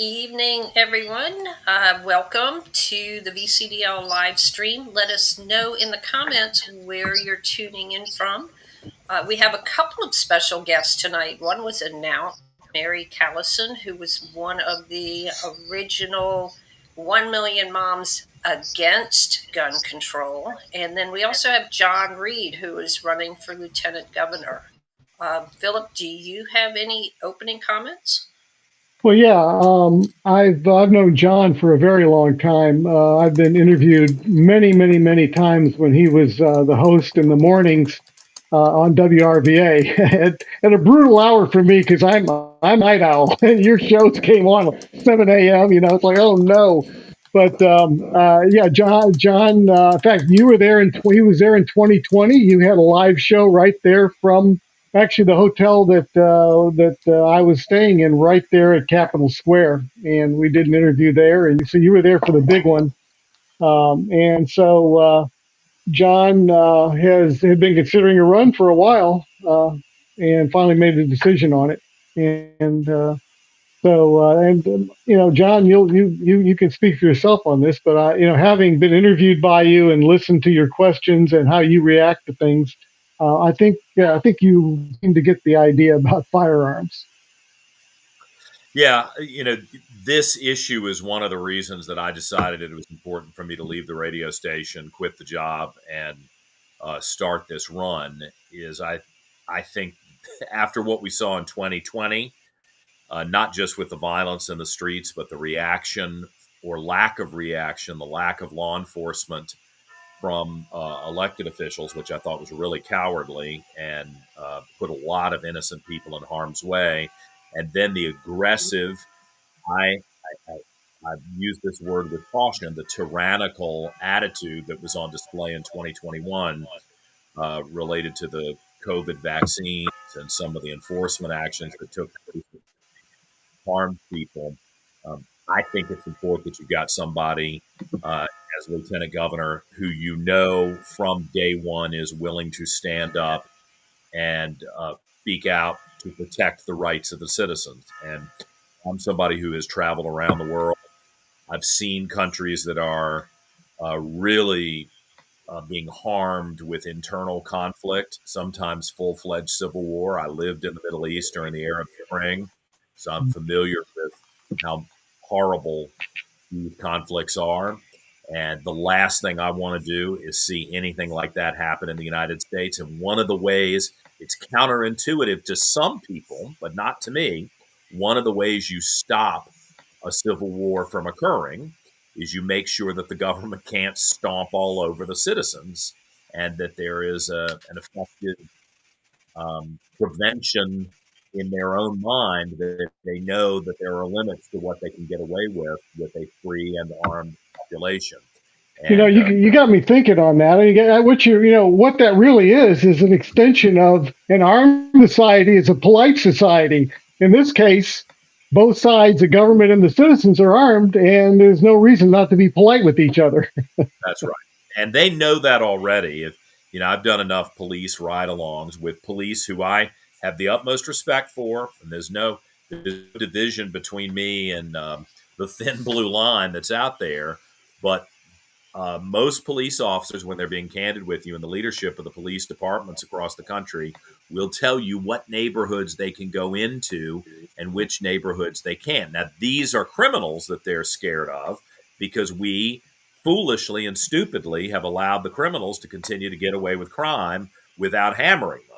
Evening, everyone. Welcome to the VCDL live stream. Let us know in the comments where you're tuning in from. We have a couple of special guests tonight. One was announced, Mary Callison, who was one of the original 1 million moms against gun control. And then we also have John Reed, who is running for lieutenant governor. Philip, do you have any opening comments? Well, yeah, I've known John for a very long time. I've been interviewed many times when he was the host in the mornings on WRVA at a brutal hour for me because I'm a night owl, and your shows came on at 7 a.m. It's like, oh no. But yeah, John. In fact, you were there he was there in 2020. You had a live show right there from actually the hotel that I was staying in right there at Capitol Square, and we did an interview there. And so you were there for the big one. And so John had been considering a run for a while, and finally made a decision on it. And John, you can speak for yourself on this, but having been interviewed by you and listened to your questions and how you react to things, I think you seem to get the idea about firearms. Yeah, this issue is one of the reasons that I decided it was important for me to leave the radio station, quit the job, and start this run. I think after what we saw in 2020, not just with the violence in the streets, but the reaction or lack of reaction, the lack of law enforcement from elected officials, which I thought was really cowardly and put a lot of innocent people in harm's way. And then the aggressive, I've used this word with caution, the tyrannical attitude that was on display in 2021 related to the COVID vaccines and some of the enforcement actions that took place that harmed people. I think it's important that you've got somebody as lieutenant governor who from day one is willing to stand up and speak out to protect the rights of the citizens. And I'm somebody who has traveled around the world. I've seen countries that are really being harmed with internal conflict, sometimes full-fledged civil war. I lived in the Middle East during the Arab Spring, so I'm familiar with how horrible these conflicts are. And the last thing I want to do is see anything like that happen in the United States. And one of the ways, it's counterintuitive to some people, but not to me, one of the ways you stop a civil war from occurring is you make sure that the government can't stomp all over the citizens and that there is an effective prevention in their own mind that they know that there are limits to what they can get away with a free and armed population. And, You got me thinking on that. What that really is an extension of an armed society is a polite society. In this case, both sides, the government and the citizens, are armed, and there's no reason not to be polite with each other. That's right. And they know that already. I've done enough police ride-alongs with police who I have the utmost respect for, and there's no division between me and the thin blue line that's out there. But most police officers, when they're being candid with you, and the leadership of the police departments across the country will tell you what neighborhoods they can go into and which neighborhoods they can't. Now, these are criminals that they're scared of because we foolishly and stupidly have allowed the criminals to continue to get away with crime without hammering them.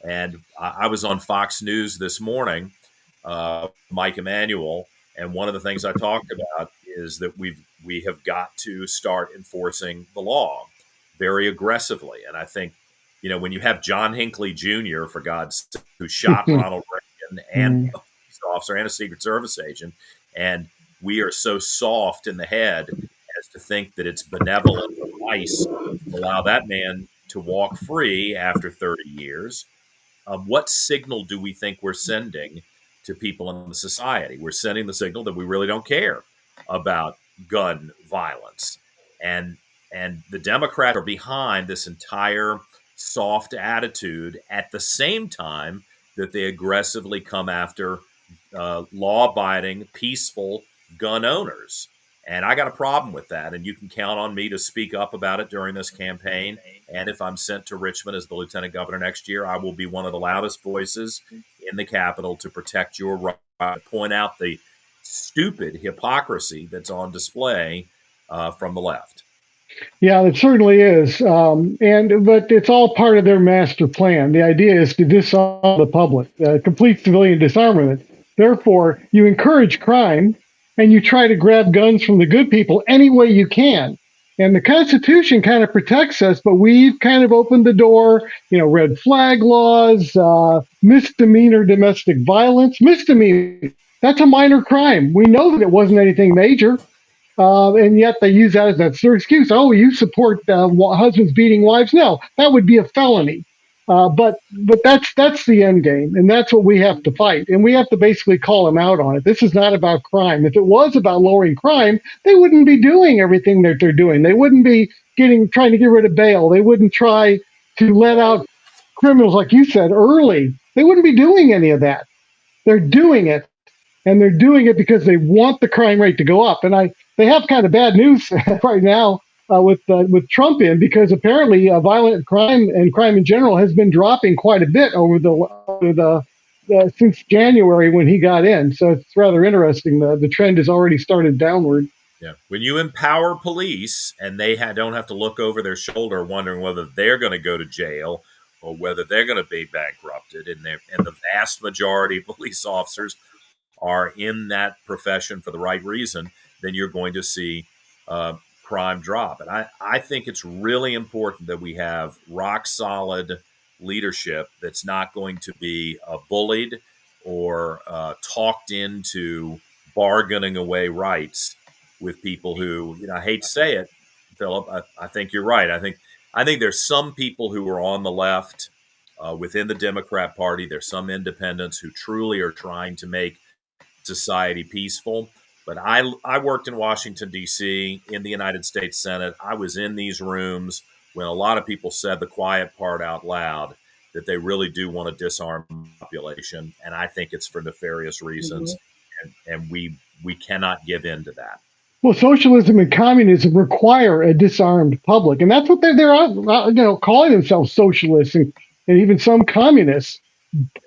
And I was on Fox News this morning, Mike Emanuel, and one of the things I talked about is that we have got to start enforcing the law very aggressively. And I think, when you have John Hinckley Jr., for God's sake, who shot Ronald Reagan and a police officer and a Secret Service agent, and we are so soft in the head as to think that it's benevolent or nice to allow that man to walk free after 30 years. What signal do we think we're sending to people in the society? We're sending the signal that we really don't care about gun violence. And the Democrats are behind this entire soft attitude at the same time that they aggressively come after law-abiding, peaceful gun owners. And I got a problem with that. And you can count on me to speak up about it during this campaign. And if I'm sent to Richmond as the lieutenant governor next year, I will be one of the loudest voices in the Capitol to protect your right, to point out the stupid hypocrisy that's on display from the left. Yeah, it certainly is. But it's all part of their master plan. The idea is to disarm the public, complete civilian disarmament. Therefore, you encourage crime and you try to grab guns from the good people any way you can. And the Constitution kind of protects us, but we've kind of opened the door, red flag laws, misdemeanor domestic violence, misdemeanor. That's a minor crime. We know that it wasn't anything major. And yet they use that as their excuse. Oh, you support husbands beating wives? No, that would be a felony. But that's the end game, and that's what we have to fight. And we have to basically call them out on it. This is not about crime. If it was about lowering crime, they wouldn't be doing everything that they're doing. They wouldn't be trying to get rid of bail. They wouldn't try to let out criminals, like you said, early. They wouldn't be doing any of that. They're doing it. And they're doing it because they want the crime rate to go up. And they have kind of bad news right now with Trump in, because apparently violent crime and crime in general has been dropping quite a bit over the since January when he got in. So it's rather interesting. The trend has already started downward. Yeah, when you empower police and they don't have to look over their shoulder wondering whether they're going to go to jail or whether they're going to be bankrupted, and the vast majority of police officers are in that profession for the right reason, then you're going to see crime drop. And I think it's really important that we have rock solid leadership that's not going to be bullied or talked into bargaining away rights with people who, I hate to say it, Philip, I think you're right. I think there's some people who are on the left within the Democrat Party. There's some independents who truly are trying to make society peaceful. But I worked in Washington, D.C., in the United States Senate. I was in these rooms when a lot of people said the quiet part out loud, that they really do want to disarm the population. And I think it's for nefarious reasons. Mm-hmm. And we cannot give in to that. Well, socialism and communism require a disarmed public. And that's what they're out, calling themselves socialists and even some communists.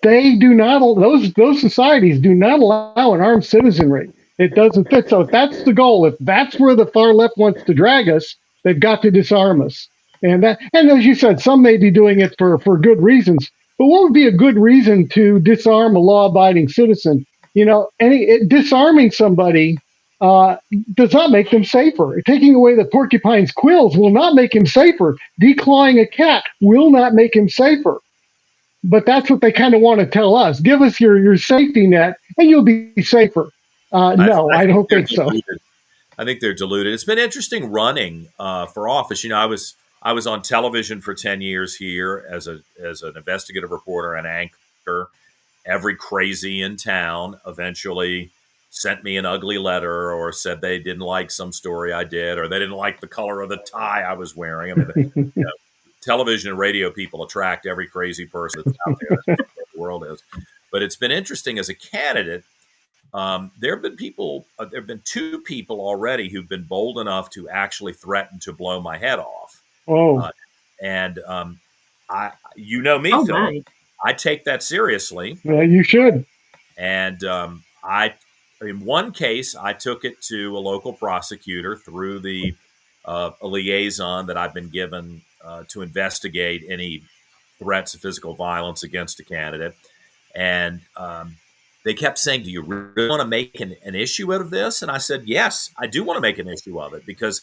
They do not; those societies do not allow an armed citizenry. It doesn't fit. So if that's the goal, if that's where the far left wants to drag us, they've got to disarm us. And as you said, some may be doing it for good reasons. But what would be a good reason to disarm a law-abiding citizen? Disarming somebody does not make them safer. Taking away the porcupine's quills will not make him safer. Declawing a cat will not make him safer. But that's what they kind of want to tell us. Give us your safety net, and you'll be safer. No, I don't think so. I think they're deluded. It's been interesting running for office. I was on television for 10 years here as an investigative reporter and anchor. Every crazy in town eventually sent me an ugly letter or said they didn't like some story I did, or they didn't like the color of the tie I was wearing. I mean, television and radio people attract every crazy person that's out there. That's what the world is. But it's been interesting as a candidate. There have been two people already who've been bold enough to actually threaten to blow my head off. Oh, me, Phil. Right. I take that seriously. Yeah, you should. And in one case, I took it to a local prosecutor through the a liaison that I've been given to investigate any threats of physical violence against a candidate. And they kept saying, do you really want to make an issue out of this? And I said, yes, I do want to make an issue of it, because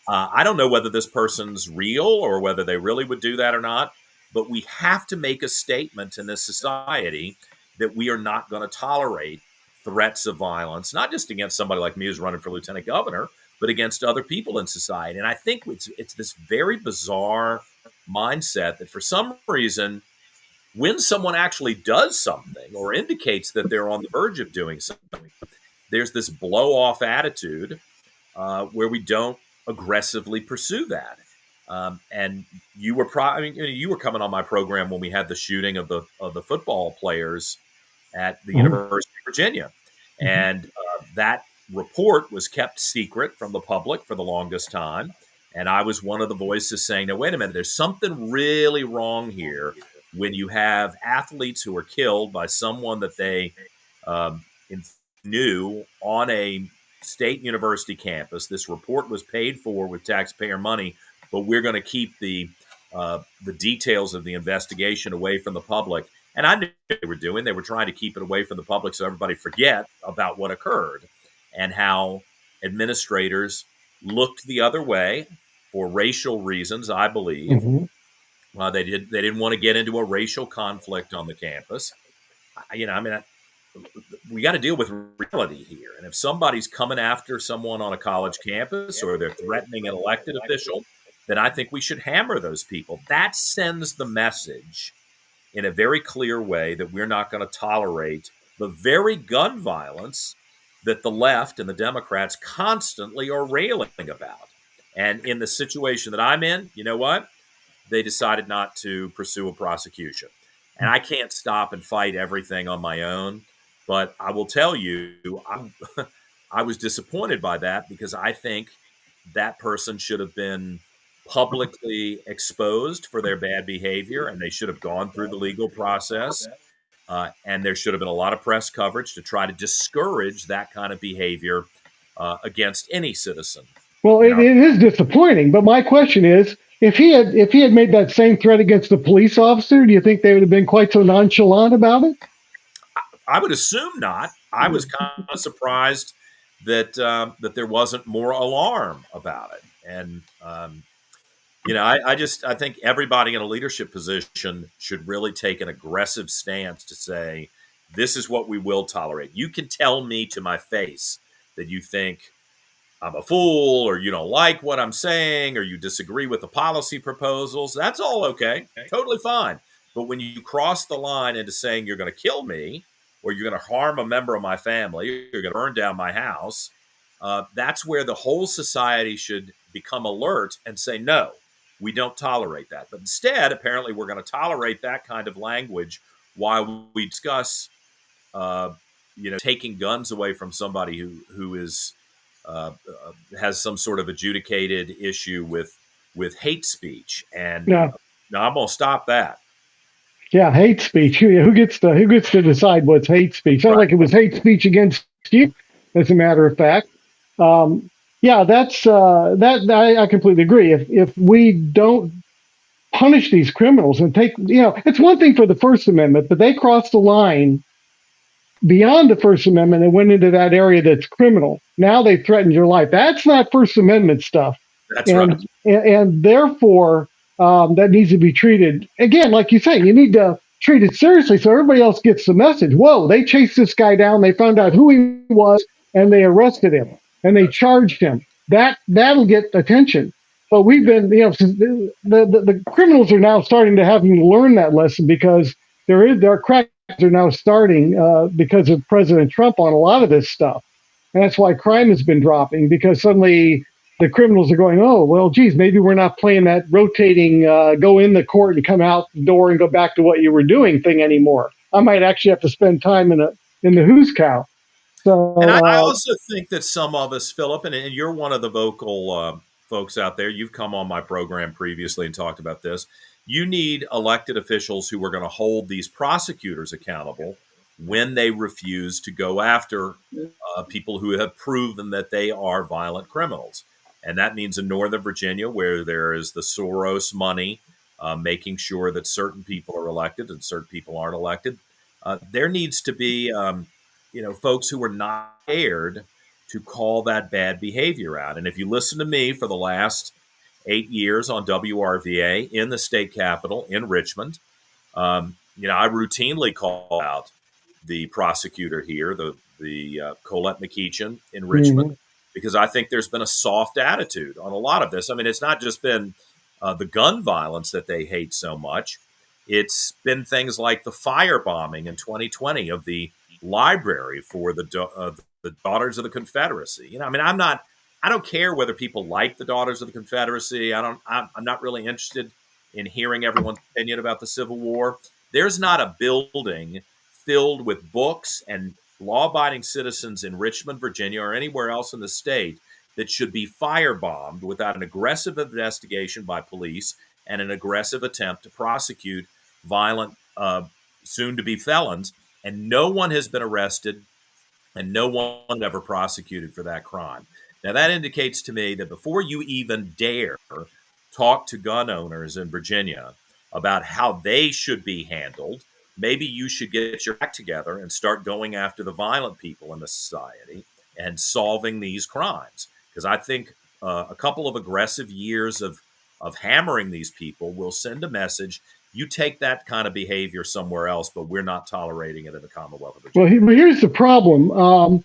I don't know whether this person's real or whether they really would do that or not. But we have to make a statement in this society that we are not going to tolerate threats of violence, not just against somebody like me who's running for lieutenant governor, but against other people in society. And I think it's this very bizarre mindset that for some reason, when someone actually does something or indicates that they're on the verge of doing something, there's this blow-off attitude where we don't aggressively pursue that. And you were you were coming on my program when we had the shooting of the football players at the Mhm. University of Virginia. Mhm. And that report was kept secret from the public for the longest time. And I was one of the voices saying, no, wait a minute, there's something really wrong here when you have athletes who are killed by someone that they um, knew on a state university campus. This report was paid for with taxpayer money, but we're going to keep the details of the investigation away from the public. And I knew what they were doing. They were trying to keep it away from the public so everybody forget about what occurred and how administrators looked the other way for racial reasons, I believe. Mhm. They didn't want to get into a racial conflict on the campus. I mean, we got to deal with reality here. And if somebody's coming after someone on a college campus or they're threatening an elected official, then I think we should hammer those people. That sends the message in a very clear way that we're not going to tolerate the very gun violence that the left and the Democrats constantly are railing about. And in the situation that I'm in, you know what? They decided not to pursue a prosecution. And I can't stop and fight everything on my own. But I will tell you, I was disappointed by that because I think that person should have been publicly exposed for their bad behavior and they should have gone through the legal process. And there should have been a lot of press coverage to try to discourage that kind of behavior against any citizen Well, in it our. is disappointing, but my question is, if he had made that same threat against a police officer, do you think they would have been quite so nonchalant about it? I would assume not. I was kind of surprised that there wasn't more alarm about it, and I think everybody in a leadership position should really take an aggressive stance to say this is what we will tolerate. You can tell me to my face that you think I'm a fool or you don't like what I'm saying or you disagree with the policy proposals. That's all okay. Totally fine. But when you cross the line into saying you're going to kill me or you're going to harm a member of my family, you're going to burn down my house, that's where the whole society should become alert and say, no, we don't tolerate that. But instead, apparently, we're going to tolerate that kind of language while we discuss, taking guns away from somebody who is has some sort of adjudicated issue with hate speech, and Yeah, now I'm going to stop that. yeah, hate speech. Who gets to decide what's hate speech? Not Right. like it was hate speech against you, as a matter of fact. Um, yeah, that I completely agree. If we don't punish these criminals and it's one thing for the First Amendment, but they crossed the line beyond the First Amendment and went into that area that's criminal. Now they threatened your life. That's not First Amendment stuff, That's right. and therefore that needs to be treated again, like you say. You need to treat it seriously so everybody else gets the message. Whoa! They chased this guy down. They found out who he was, and they arrested him and they That's right. charged him. That'll get attention. But we've been, since the criminals are now starting to having to learn that lesson because there are crack are now starting because of President Trump on a lot of this stuff. And that's why crime has been dropping because suddenly the criminals are going, oh, well, geez, maybe we're not playing that rotating go in the court and come out the door and go back to what you were doing thing anymore. I might actually have to spend time in the who's cow. And I So, also think that some of us, Philip, and you're one of the vocal folks out there. You've come on my program previously and talked about this. You need elected officials who are going to hold these prosecutors accountable when they refuse to go after people who have proven that they are violent criminals. And that means in Northern Virginia, where there is the Soros money, making sure that certain people are elected and certain people aren't elected. There needs to be folks who are not scared to call that bad behavior out. And if you listen to me for the last 8 years on WRVA in the state capitol in Richmond, I routinely call out the prosecutor here, the Colette McEachin in Richmond, mhm. because I think there's been a soft attitude on a lot of this. I mean, it's not just been the gun violence that they hate so much. It's been things like the firebombing in 2020 of the library for the Daughters of the Confederacy. I mean, I don't care whether people like the Daughters of the Confederacy. I'm not really interested in hearing everyone's opinion about the Civil War. There's not a building filled with books and law-abiding citizens in Richmond, Virginia, or anywhere else in the state that should be firebombed without an aggressive investigation by police and an aggressive attempt to prosecute violent, soon-to-be felons. And no one has been arrested, and no one ever prosecuted for that crime. Now, that indicates to me that before you even dare talk to gun owners in Virginia about how they should be handled, maybe you should get your act together and start going after the violent people in the society and solving these crimes. Because I think a couple of aggressive years of hammering these people will send a message. You take that kind of behavior somewhere else, but we're not tolerating it in the Commonwealth of Virginia. Well, here's the problem.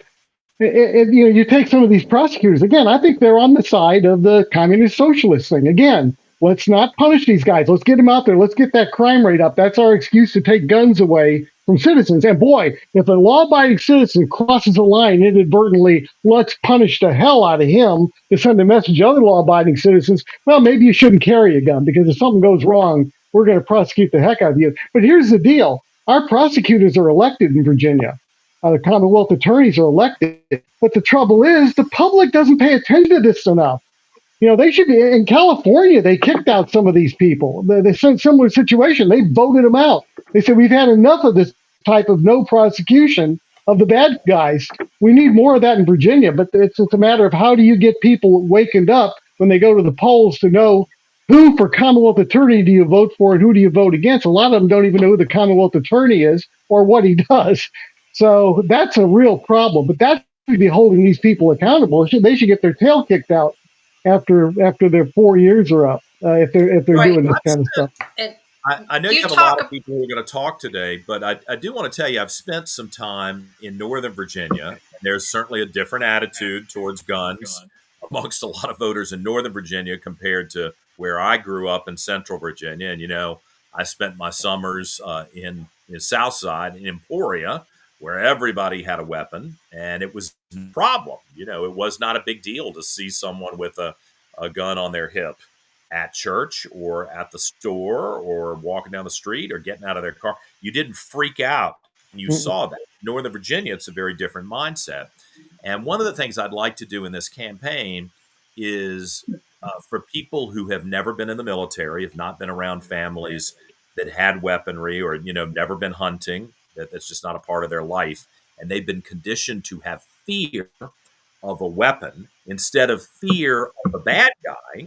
You take some of these prosecutors, again, I think they're on the side of the communist socialist thing. Again, let's not punish these guys. Let's get them out there. Let's get that crime rate up. That's our excuse to take guns away from citizens. And boy, if a law-abiding citizen crosses a line inadvertently, let's punish the hell out of him to send a message to other law-abiding citizens. Well, maybe you shouldn't carry a gun, because if something goes wrong, we're going to prosecute the heck out of you. But here's the deal. Our prosecutors are elected in Virginia. The Commonwealth attorneys are elected. But the trouble is, the public doesn't pay attention to this enough. They should be in California. They kicked out some of these people. They sent similar situation. They voted them out. They said, we've had enough of this type of no prosecution of the bad guys. We need more of that in Virginia. But it's a matter of how do you get people wakened up when they go to the polls to know who for Commonwealth attorney do you vote for and who do you vote against. A lot of them don't even know who the Commonwealth attorney is or what he does. So that's a real problem. But that should be holding these people accountable. They should get their tail kicked out after their 4 years are up, if they're Right. doing this kind of stuff. And I know you have a lot of people who are going to talk today, but I do want to tell you I've spent some time in Northern Virginia. There's certainly a different attitude towards guns amongst a lot of voters in Northern Virginia compared to where I grew up in Central Virginia. And, I spent my summers in the South Side in Emporia, where everybody had a weapon, and it was a problem. It was not a big deal to see someone with a gun on their hip at church or at the store or walking down the street or getting out of their car. You didn't freak out when you saw that. In Northern Virginia, it's a very different mindset. And one of the things I'd like to do in this campaign is for people who have never been in the military, have not been around families that had weaponry or, never been hunting, that's just not a part of their life. And they've been conditioned to have fear of a weapon instead of fear of a bad guy,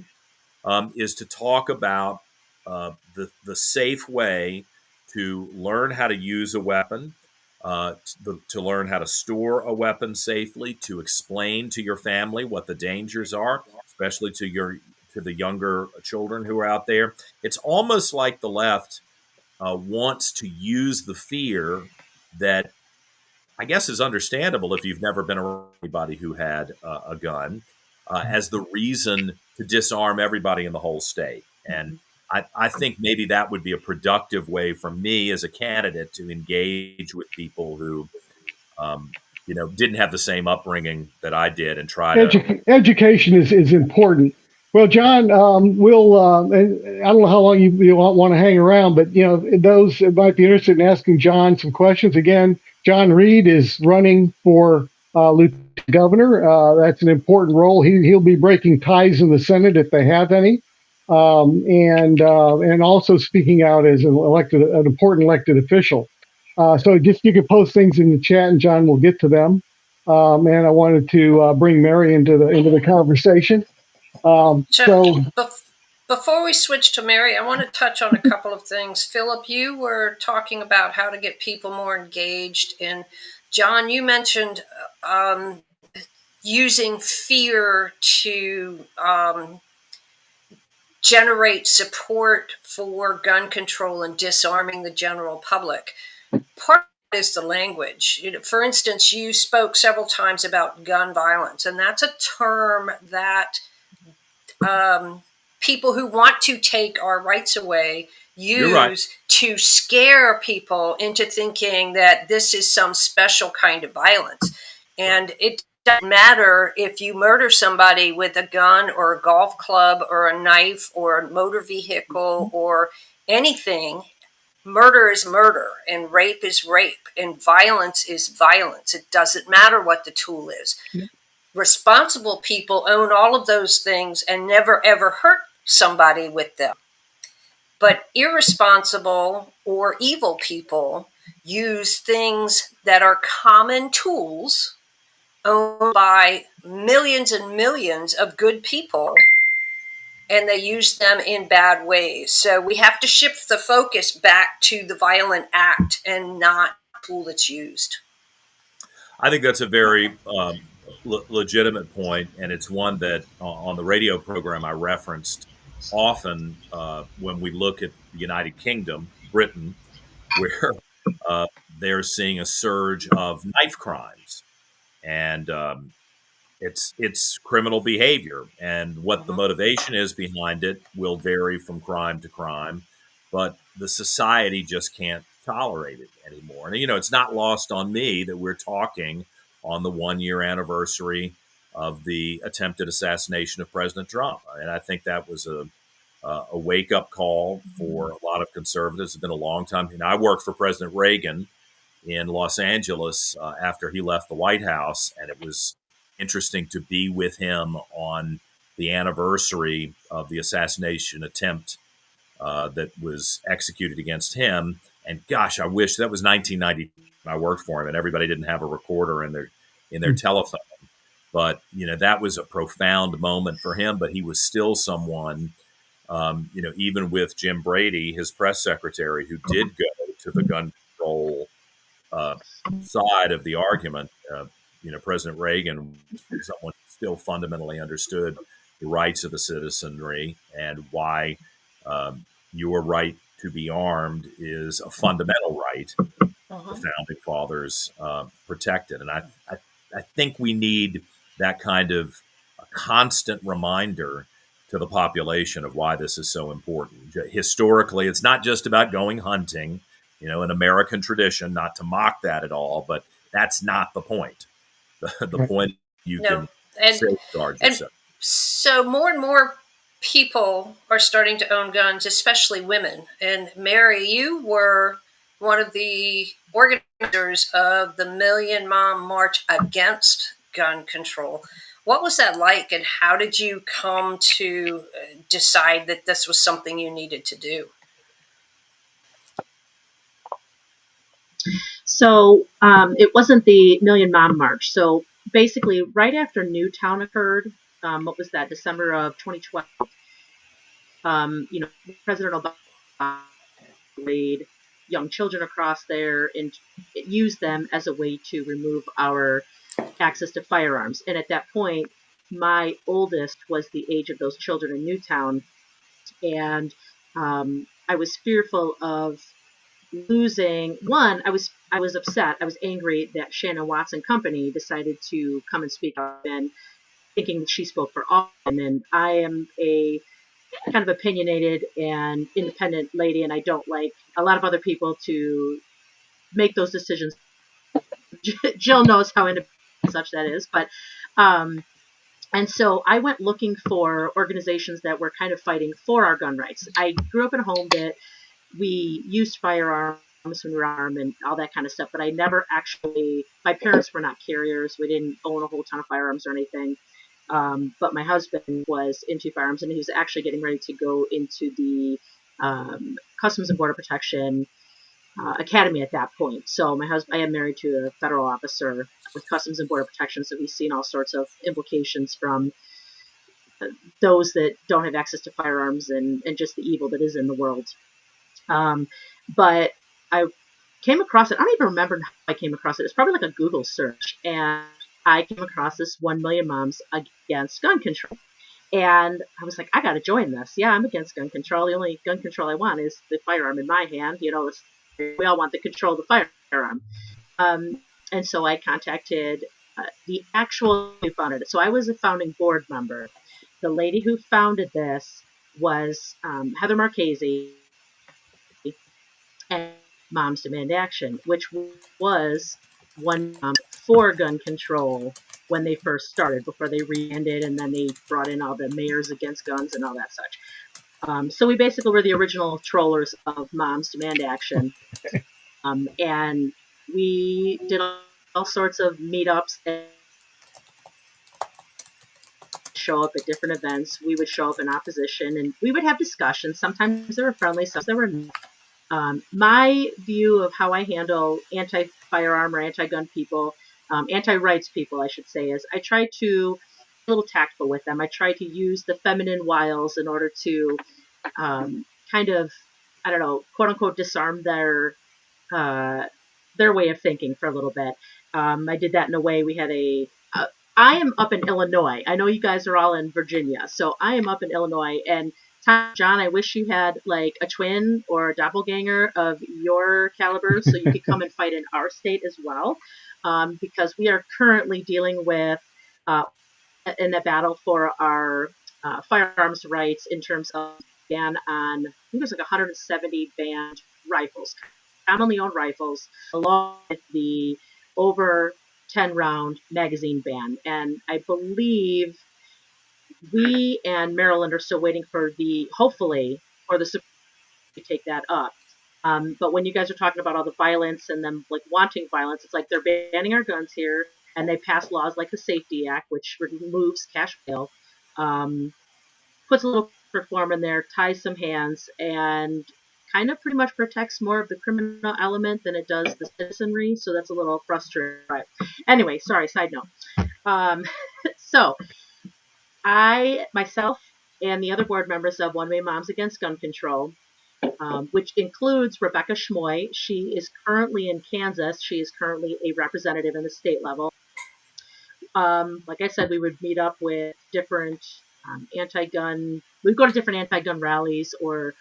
is to talk about the safe way to learn how to use a weapon, to learn how to store a weapon safely, to explain to your family what the dangers are, especially to the younger children who are out there. It's almost like the left wants to use the fear that I guess is understandable if you've never been around anybody who had a gun as the reason to disarm everybody in the whole state. And I think maybe that would be a productive way for me as a candidate to engage with people who, didn't have the same upbringing that I did and try to. Education is important. Well, John, we'll. I don't know how long you want to hang around, but those that might be interested in asking John some questions. Again, John Reed is running for lieutenant governor. That's an important role. He'll be breaking ties in the Senate if they have any, and also speaking out as an important elected official. So just you can post things in the chat, and John will get to them. And I wanted to bring Mary into the conversation. Before we switch to Mary, I want to touch on a couple of things. Philip, you were talking about how to get people more engaged. And John, you mentioned using fear to generate support for gun control and disarming the general public. Part of it is the language. For instance, you spoke several times about gun violence, and that's a term that people who want to take our rights away use to scare people into thinking that this is some special kind of violence. And it doesn't matter if you murder somebody with a gun or a golf club or a knife or a motor vehicle or anything. murder is murder, and rape is rape, and violence is violence. It doesn't matter what the tool is. Responsible people own all of those things and never ever hurt somebody with them. But irresponsible or evil people use things that are common tools owned by millions and millions of good people, and they use them in bad ways. So we have to shift the focus back to the violent act and not the tool that's used. I think that's a very legitimate point, and it's one that on the radio program I referenced often when we look at the United Kingdom, Britain, where uh, they're seeing a surge of knife crimes, and it's criminal behavior, and what the Mhm. motivation is behind it will vary from crime to crime, but the society just can't tolerate it anymore. And it's not lost on me that we're talking on the 1 year anniversary of the attempted assassination of President Trump, and I think that was a wake up call for a lot of conservatives. It's been a long time. I worked for President Reagan in Los Angeles after he left the White House, and it was interesting to be with him on the anniversary of the assassination attempt that was executed against him. And gosh, I wish that was 1990. I worked for him, and everybody didn't have a recorder in their telephone. But that was a profound moment for him. But he was still someone, even with Jim Brady, his press secretary, who did go to the gun control side of the argument. President Reagan was someone who still fundamentally understood the rights of the citizenry and why your right to be armed is a fundamental right the Uh-huh. founding fathers protected. And I think we need that kind of a constant reminder to the population of why this is so important. Historically, it's not just about going hunting, an American tradition, not to mock that at all, but that's not the point. The point you No, can and safeguard and yourself. so more and more people are starting to own guns, especially women. And Mary, you were one of the organizers of the Million Mom March against gun control. What was that like, and how did you come to decide that this was something you needed to do? So it wasn't the Million Mom March. So basically, right after Newtown occurred, what was that, December of 2012, President Obama laid young children across there and used them as a way to remove our access to firearms. And at that point, my oldest was the age of those children in Newtown. And I was fearful of losing one. I was upset. I was angry that Shannon Watson Company decided to come and speak up, and thinking that she spoke for all women. And I am a kind of opinionated and independent lady, and I don't like a lot of other people to make those decisions. Jill knows how independent such that is, but and so I went looking for organizations that were kind of fighting for our gun rights. I grew up in a home that we used firearms when we were armed and all that kind of stuff, but I never actually, my parents were not carriers. We didn't own a whole ton of firearms or anything. But my husband was into firearms, and he was actually getting ready to go into the Customs and Border Protection Academy at that point. So my husband, I am married to a federal officer with Customs and Border Protection, so he's seen all sorts of implications from those that don't have access to firearms and just the evil that is in the world. But I came across it. I don't even remember how I came across it. It's probably like a Google search. And I came across this 1 Million Moms Against Gun Control. And I was like, I got to join this. Yeah, I'm against gun control. The only gun control I want is the firearm in my hand. We all want the control of the firearm. And so I contacted the actual who founded it. So I was a founding board member. The lady who founded this was Heather Marchese, and Moms Demand Action, which was one for gun control when they first started, before they rebranded and then they brought in all the mayors against guns and all that such. So we basically were the original trollers of Moms Demand Action. And we did all sorts of meetups and show up at different events. We would show up in opposition and we would have discussions. Sometimes they were friendly, sometimes they were not. My view of how I handle anti-firearm or anti-gun people, anti-rights people, I should say, is I try to be a little tactful with them. I try to use the feminine wiles in order to kind of, I don't know, quote unquote, disarm their way of thinking for a little bit. I did that in a way. We had I am up in Illinois. I know you guys are all in Virginia, so I am up in Illinois. And John, I wish you had like a twin or a doppelganger of your caliber, so you could come and fight in our state as well, because we are currently dealing with in a battle for our firearms rights in terms of ban on, I think there's like 170 banned rifles, commonly owned rifles, along with the over 10 round magazine ban. And I believe we and Maryland are still waiting for hopefully, for the Supreme Court to take that up. But when you guys are talking about all the violence and them like wanting violence, it's like they're banning our guns here, and they pass laws like the Safety Act, which removes cash bail, puts a little reform in there, ties some hands, and kind of pretty much protects more of the criminal element than it does the citizenry. So that's a little frustrating. But anyway, sorry, side note. So I, myself, and the other board members of One Way Moms Against Gun Control, which includes Rebecca Schmoy. She is currently in Kansas. She is currently a representative in the state level. Like I said, we would meet up with different anti-gun. We'd go to different anti-gun rallies, or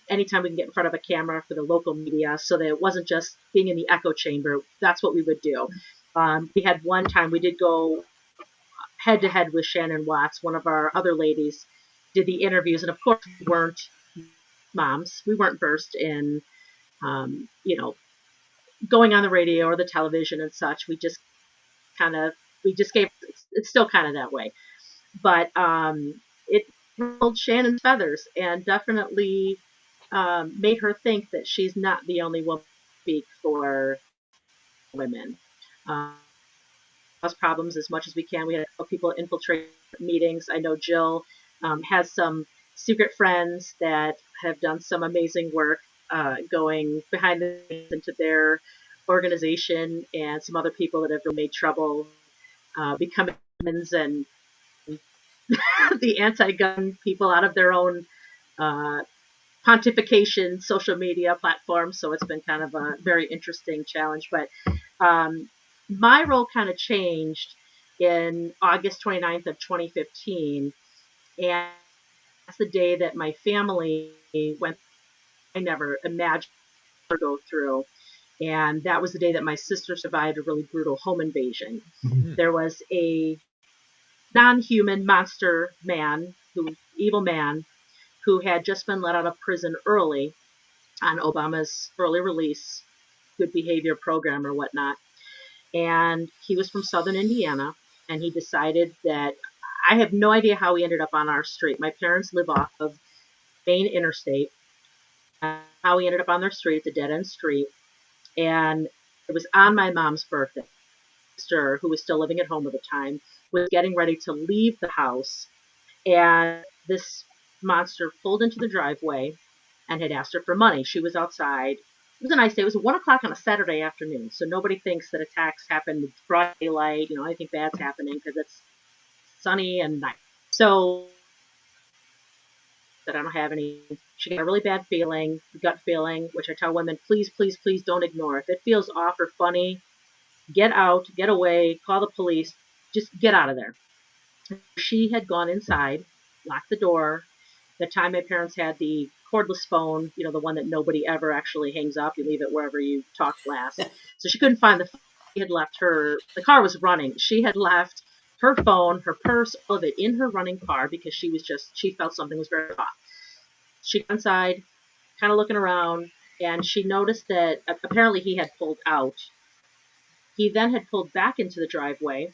anytime we can get in front of a camera for the local media, so that it wasn't just being in the echo chamber. That's what we would do. We had one time we did go head to head with Shannon Watts, one of our other ladies, did the interviews, and of course we weren't moms. We weren't versed in, going on the radio or the television and such. We just gave. It's still kind of that way, but it ruffled Shannon's feathers and definitely made her think that she's not the only woman to speak for women. Cause problems as much as we can. We had people infiltrate meetings. I know Jill has some secret friends that have done some amazing work going behind the scenes into their organization, and some other people that have made trouble becoming and the anti-gun people out of their own pontification social media platforms. So it's been kind of a very interesting challenge. But my role kind of changed in August 29th of 2015. And that's the day that my family went, I never imagined to go through. And that was the day that my sister survived a really brutal home invasion. Mhm. There was a non-human monster man, evil man, who had just been let out of prison early on Obama's early release good behavior program or whatnot. And he was from southern Indiana, and he decided that, I have no idea how he ended up on our street. My parents live off of main interstate. How he ended up on their street, it's a dead end street. And it was on my mom's birthday. My sister, who was still living at home at the time, was getting ready to leave the house, and this monster pulled into the driveway and had asked her for money. She was outside. It was a nice day. It was 1 o'clock on a Saturday afternoon, so nobody thinks that attacks happen in broad daylight, anything bad's happening, because it's sunny and nice. So that I don't have any. She got a really bad feeling, gut feeling, which I tell women, please, please, please don't ignore. If it feels off or funny, get out, get away, call the police, just get out of there. She had gone inside, locked the door. The time my parents had the cordless phone, the one that nobody ever actually hangs up, you leave it wherever you talk last. So she couldn't find the phone. She had left the car was running. She had left her phone, her purse, all of it in her running car, because she felt something was very off. She got inside, kind of looking around, and she noticed that apparently he had pulled out. He then had pulled back into the driveway,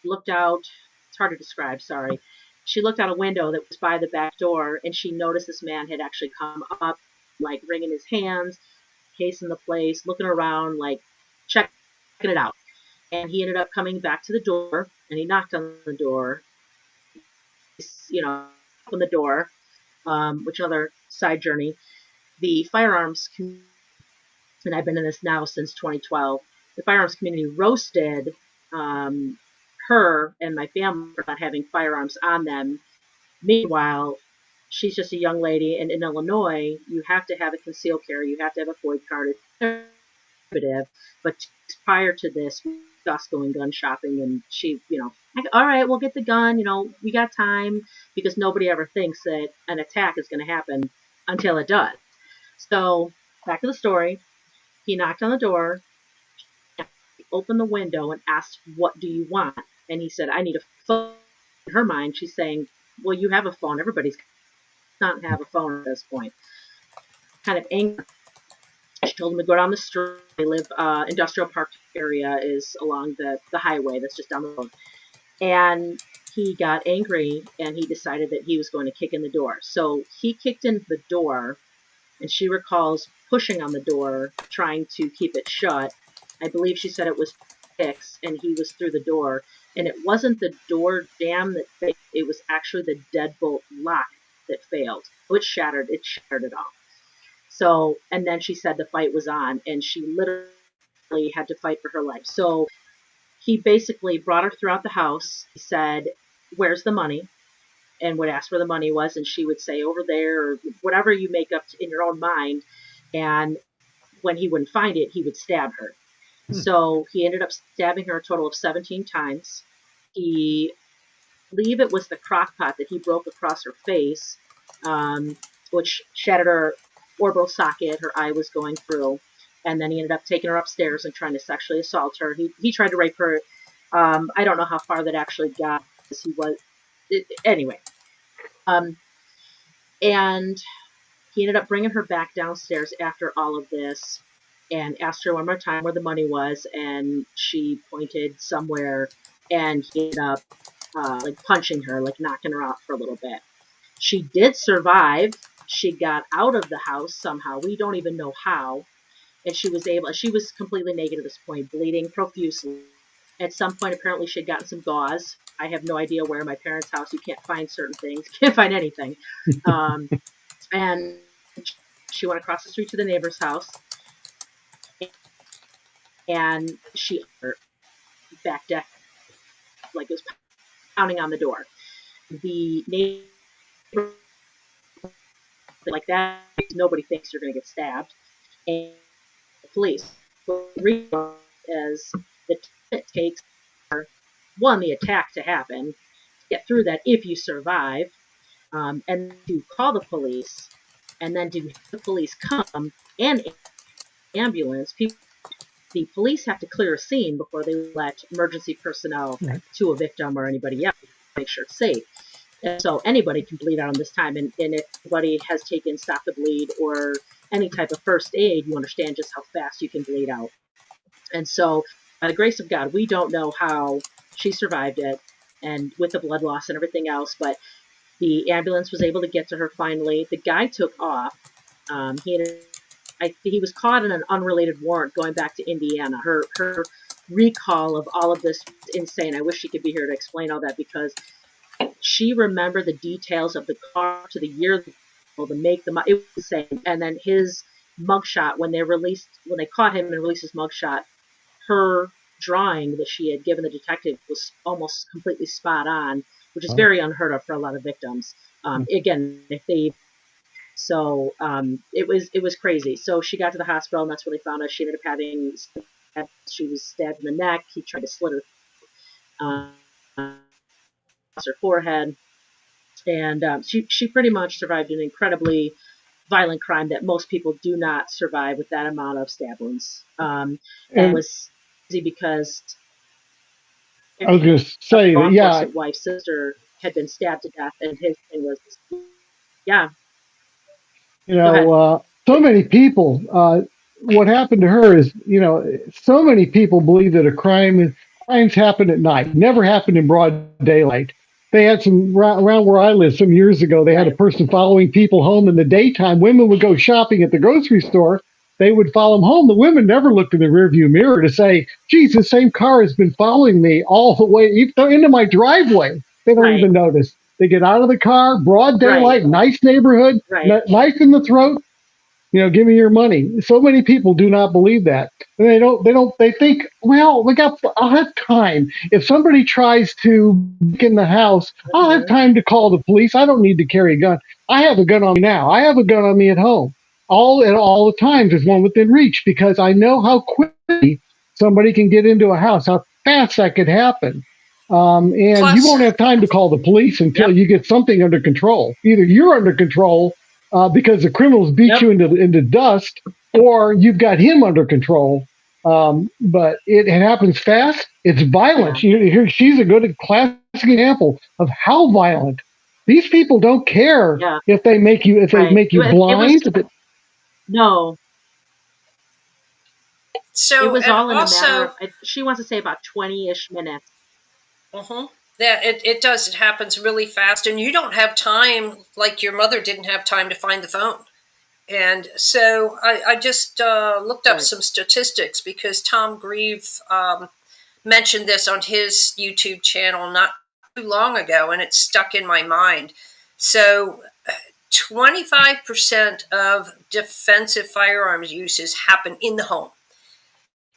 looked out. It's hard to describe, sorry. she looked out a window that was by the back door, and she noticed this man had actually come up, like wringing his hands, casing the place, looking around, like checking it out. And he ended up coming back to the door, and he knocked on the door. Opened the door, which another side journey. The firearms, and I've been in this now since 2012. The firearms community roasted her and my family for not having firearms on them. Meanwhile, she's just a young lady, and in Illinois, you have to have a concealed carry, you have to have a FOID card. But prior to this, us going gun shopping, and she, like, all right, we'll get the gun. We got time, because nobody ever thinks that an attack is going to happen until it does. So back to the story. He knocked on the door, opened the window, and asked, "What do you want?" And he said, "I need a phone." In her mind, she's saying, "Well, you have a phone. Everybody's not have a phone at this point." Kind of angry. She told him to go down the street. They live, industrial park area is along the highway that's just down the road. And he got angry, and he decided that he was going to kick in the door. So he kicked in the door, and she recalls pushing on the door, trying to keep it shut. I believe she said it was fixed, and he was through the door. And it wasn't the door jamb that failed. It was actually the deadbolt lock that failed. It shattered it all. So, and then she said the fight was on, and she literally had to fight for her life. So he basically brought her throughout the house. He said, "Where's the money?" And would ask where the money was, and she would say, "Over there," or whatever you make up in your own mind. And when he wouldn't find it, he would stab her. So he ended up stabbing her a total of 17 times. He believe it was the crock pot that he broke across her face, which shattered her orbital socket. Her eye was going through. And then he ended up taking her upstairs and trying to sexually assault her. He tried to rape her. I don't know how far that actually got. Anyway. And he ended up bringing her back downstairs after all of this and asked her one more time where the money was, and she pointed somewhere, and he ended up like punching her, like knocking her out for a little bit. She did survive. She got out of the house somehow. We don't even know how. And she was completely naked at this point, bleeding profusely. At some point, apparently, she had gotten some gauze. I have no idea where. In my parents' house, you can't find certain things. You can't find anything. And she went across the street to the neighbor's house, and she back deck, like it was pounding on the door. The neighbor, like that, nobody thinks you're going to get stabbed. And the police, as it takes the attack to happen, get through that if you survive, and to call the police, and then to the police come and ambulance. The police have to clear a scene before they let emergency personnel to a victim or anybody else, make sure it's safe. And so anybody can bleed out in this time. And if anybody has taken Stop the Bleed or any type of first aid, you understand just how fast you can bleed out. And so, by the grace of God, we don't know how she survived it, and with the blood loss and everything else, but the ambulance was able to get to her finally. The guy took off. He was caught in an unrelated warrant going back to Indiana. Her recall of all of this is insane. I wish she could be here to explain all that, because she remembered the details of the car to the year, the make, it was insane. And then his mugshot, when they caught him and released his mugshot, her drawing that she had given the detective was almost completely spot on, which is very unheard of for a lot of victims. Again, if they it was crazy. So she got to the hospital, and that's where they found her. She ended up she was stabbed in the neck. He tried to slit her, her forehead, and she pretty much survived an incredibly violent crime that most people do not survive with that amount of stab wounds. And it was easy because I was going to say that, yeah. Wife's sister had been stabbed to death, and his thing was, yeah. So many people. What happened to her is, so many people believe that crimes happen at night, never happen in broad daylight. They had some around where I live some years ago. They had a Right. person following people home in the daytime. Women would go shopping at the grocery store. They would follow them home. The women never looked in the rearview mirror to say, "Geez, the same car has been following me all the way into my driveway." They don't Right. even notice. They get out of the car, broad Right. daylight, nice neighborhood, Right. knife in the throat. Give me your money. So many people do not believe that. And they think, well, I'll have time. If somebody tries to break in the house, I'll have Mhm. time to call the police. I don't need to carry a gun. I have a gun on me now. I have a gun on me at home. All the times there's one within reach because I know how quickly somebody can get into a house, how fast that could happen. And you Plus, won't have time to call the police until Yep. you get something under control. Either you're under control because the criminals beat Yep. you into dust, or you've got him under control. But it happens fast. It's violent. She's a good classic example of how violent these people don't care Yeah. if they make Right. you It was blind. no. It so was and all in a matter also, of. She wants to say about 20-ish minutes. yeah, it does. It happens really fast, and you don't have time, like your mother didn't have time to find the phone. And so I just looked up Right. some statistics because Tom Grieve mentioned this on his YouTube channel not too long ago, and it stuck in my mind. So, 25% of defensive firearms uses happen in the home,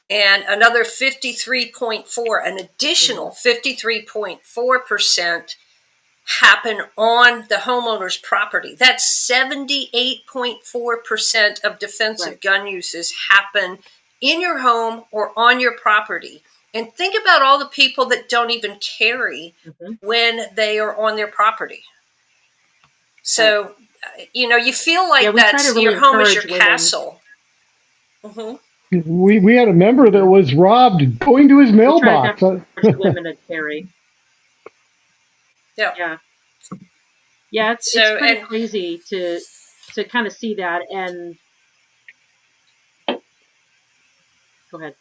and another 53.4, an additional Mhm. 53.4% happen on the homeowner's property. That's 78.4% of Right. defensive gun uses happen in your home or on your property. And think about all the people that don't even carry Mhm. when they are on their property. Right. So, you feel Yeah, like we try to that's really your home is your encourage women. castle. Hmm. We had a member that Mhm. was robbed going to his We try to mailbox. definitely encourage the women to carry. Yeah. Yeah. Yeah, it's So, pretty and crazy to kind of see that. And go ahead.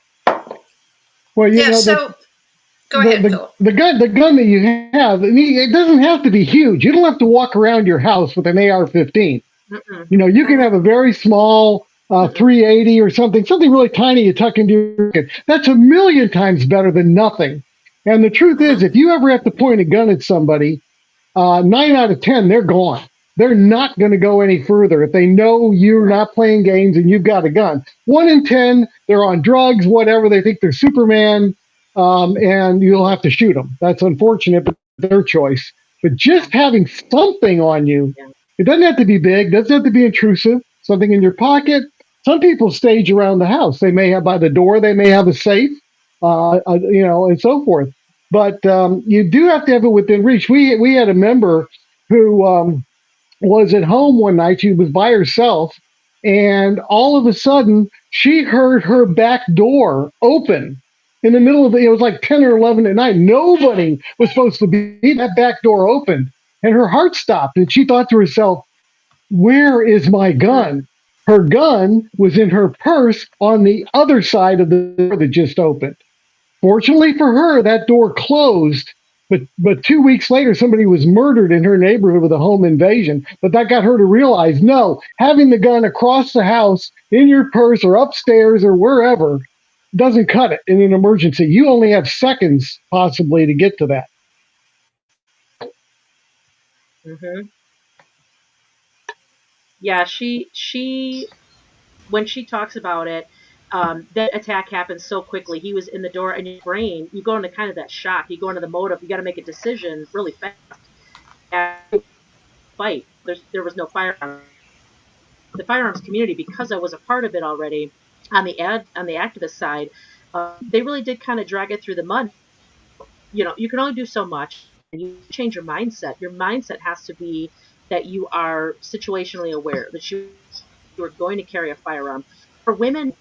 Well, yeah, the so go ahead, Phil. the gun that you have, I mean, it doesn't have to be huge. You don't have to walk around your house with an AR-15. Mm-mm. You can have a very small Mm-mm. 380 or something really tiny you tuck into your pocket. That's a million times better than nothing. And the truth Hmm. is, if you ever have to point a gun at somebody, 9 out of 10, they're gone. They're not going to go any further if they know you're Right. not playing games and you've got a gun. 1 in 10, they're on drugs, whatever. They think they're Superman, and you'll have to shoot them. That's unfortunate, but their choice. But Yeah. just having something on you, Yeah. it doesn't have to be big, doesn't have to be intrusive. Something in your pocket. Some people stage around the house. They may have by the door. They may have a safe, and so forth. But you do have to have it within reach. We had a member who was at home one night. She was by herself, and all of a sudden she heard her back door open in the middle of it. It was like 10 or 11 at night. Nobody was supposed to be. That back door opened, and her heart stopped, and she thought to herself, "Where is my Mm. gun?" Her gun was in her purse on the other side of the door that just opened. Fortunately for her, that door closed. But 2 weeks later, somebody was murdered in her neighborhood with a home invasion. But that got her to realize, no, having the gun across the house, in your purse, or upstairs, or wherever, doesn't cut it in an emergency. You only have seconds possibly to get to that. Mm-hmm. Yeah. She when she talks about it, that attack happened so quickly. He was in the door, and your brain, you go into kind of that shock. You go into the mode of you got to make a decision really fast. And fight. There was no firearm. The firearms community, because I was a part of it already on the activist side, they really did kind of drag it through the mud. You can only do so much. And you change your mindset. Your mindset has to be that you are situationally aware, that you are going to carry a firearm. For women,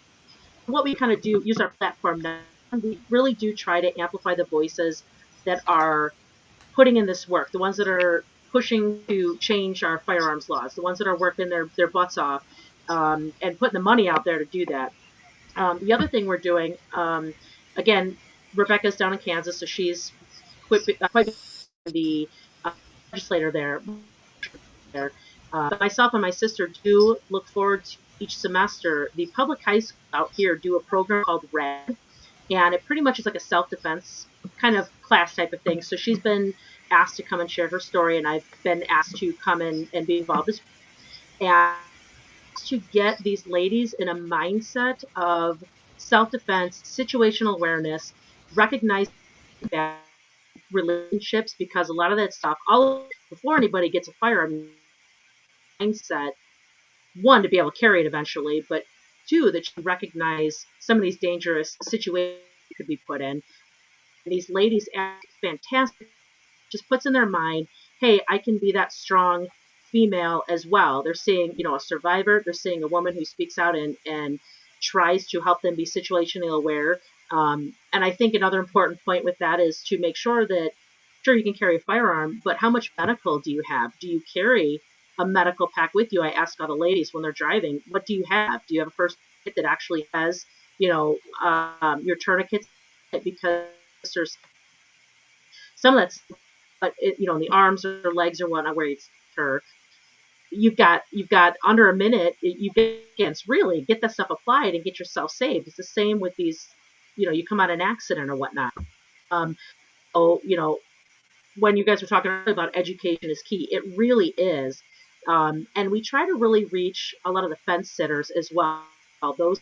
what we kind of do, use our platform now, we really do try to amplify the voices that are putting in this work, the ones that are pushing to change our firearms laws, the ones that are working their butts off, and putting the money out there to do that. The other thing we're doing, again, Rebecca's down in Kansas, so she's quite the legislator there. But myself and my sister do look forward to each semester. The public high school out here do a program called RED, and it pretty much is like a self-defense kind of class type of thing. So she's been asked to come and share her story, and I've been asked to come and be involved as well. And to get these ladies in a mindset of self-defense, situational awareness, recognizing relationships, because a lot of that stuff, all before anybody gets a firearm, mindset, one, to be able to carry it eventually, but two, that you recognize some of these dangerous situations you could be put in. And these ladies act fantastic, just puts in their mind, hey, I can be that strong female as well. They're seeing, a survivor. They're seeing a woman who speaks out and tries to help them be situationally aware. And I think another important point with that is to make sure that, sure, you can carry a firearm, but how much medical do you have? Do you carry a medical pack with you? I ask all the ladies when they're driving, what do you have? Do you have a first aid kit that actually has, your tourniquets? Because there's some of that's, but in the arms or legs or whatnot where it's her, you've got under a minute. You can really get that stuff applied and get yourself saved. It's the same with these, you come out an accident or whatnot. So when you guys were talking about education is key, it really is. And we try to really reach a lot of the fence sitters as well. Those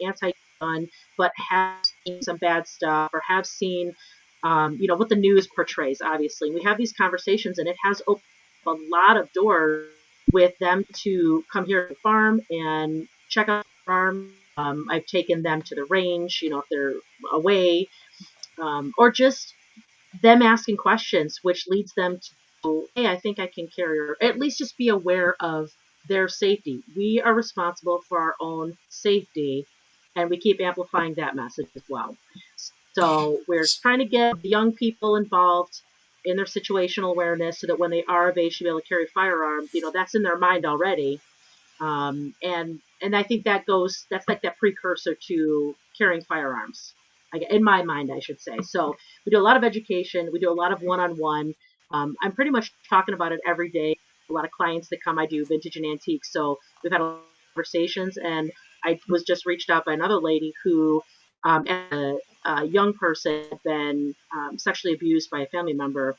anti-gun, but have seen some bad stuff or have seen, what the news portrays. Obviously, we have these conversations, and it has opened a lot of doors with them to come here to the farm and check out the farm. I've taken them to the range, if they're away, or just them asking questions, which leads them to, hey, I think I can carry, or at least just be aware of their safety. We are responsible for our own safety, and we keep amplifying that message as well. So we're trying to get the young people involved in their situational awareness so that when they are of age to be able to carry firearms, that's in their mind already. And I think that's like that precursor to carrying firearms, in my mind, I should say. So we do a lot of education. We do a lot of one-on-one. I'm pretty much talking about it every day. A lot of clients that come, I do vintage and antique. So we've had a lot of conversations, and I was just reached out by another lady who, a young person, had been sexually abused by a family member.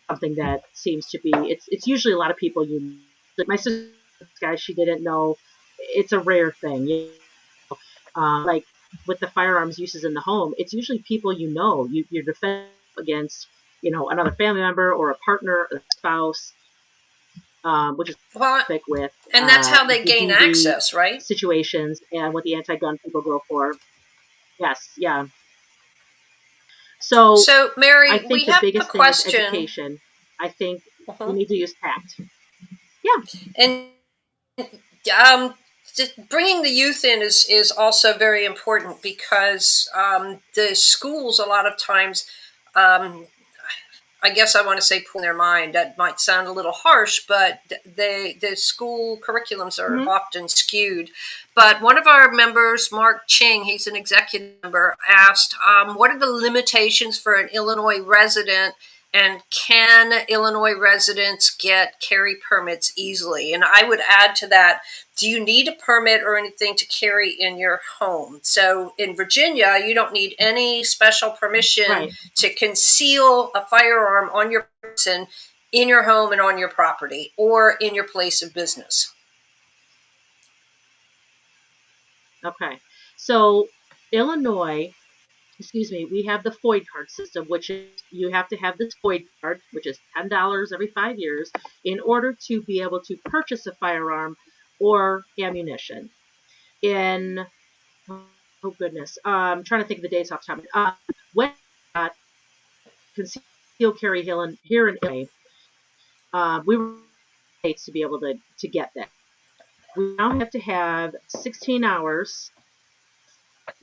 Something that seems to be, it's usually a lot of people my sister, guys, she didn't know, it's a rare thing. Like with the firearms uses in the home, it's usually people you're defending against, another family member or a partner or a spouse, which is Well, with and that's how they the gain DV access, right? situations and what the anti-gun people go for. Yes, yeah. So So, I Mary, we think the have a biggest thing is question. education. I think we Uh-huh. need to use tact. Yeah. And um, just bringing the youth in is also very important because the schools a lot of times, um, I guess I want to say pull their mind. That might sound a little harsh, but the school curriculums are Mm-hmm. often skewed. But one of our members, Mark Ching, he's an executive member, asked, "What are the limitations for an Illinois resident?" And can Illinois residents get carry permits easily? And I would add to that, do you need a permit or anything to carry in your home? So in Virginia, you don't need any special permission Right. to conceal a firearm on your person, in your home and on your property, or in your place of business. Okay. So Illinois, excuse me, we have the FOID card system, which is you have to have this FOID card, which is $10 every 5 years, in order to be able to purchase a firearm or ammunition. In oh goodness, I'm trying to think of the dates off the top. When concealed carry here in Illinois, we were states to be able to get that. We now have to have 16 hours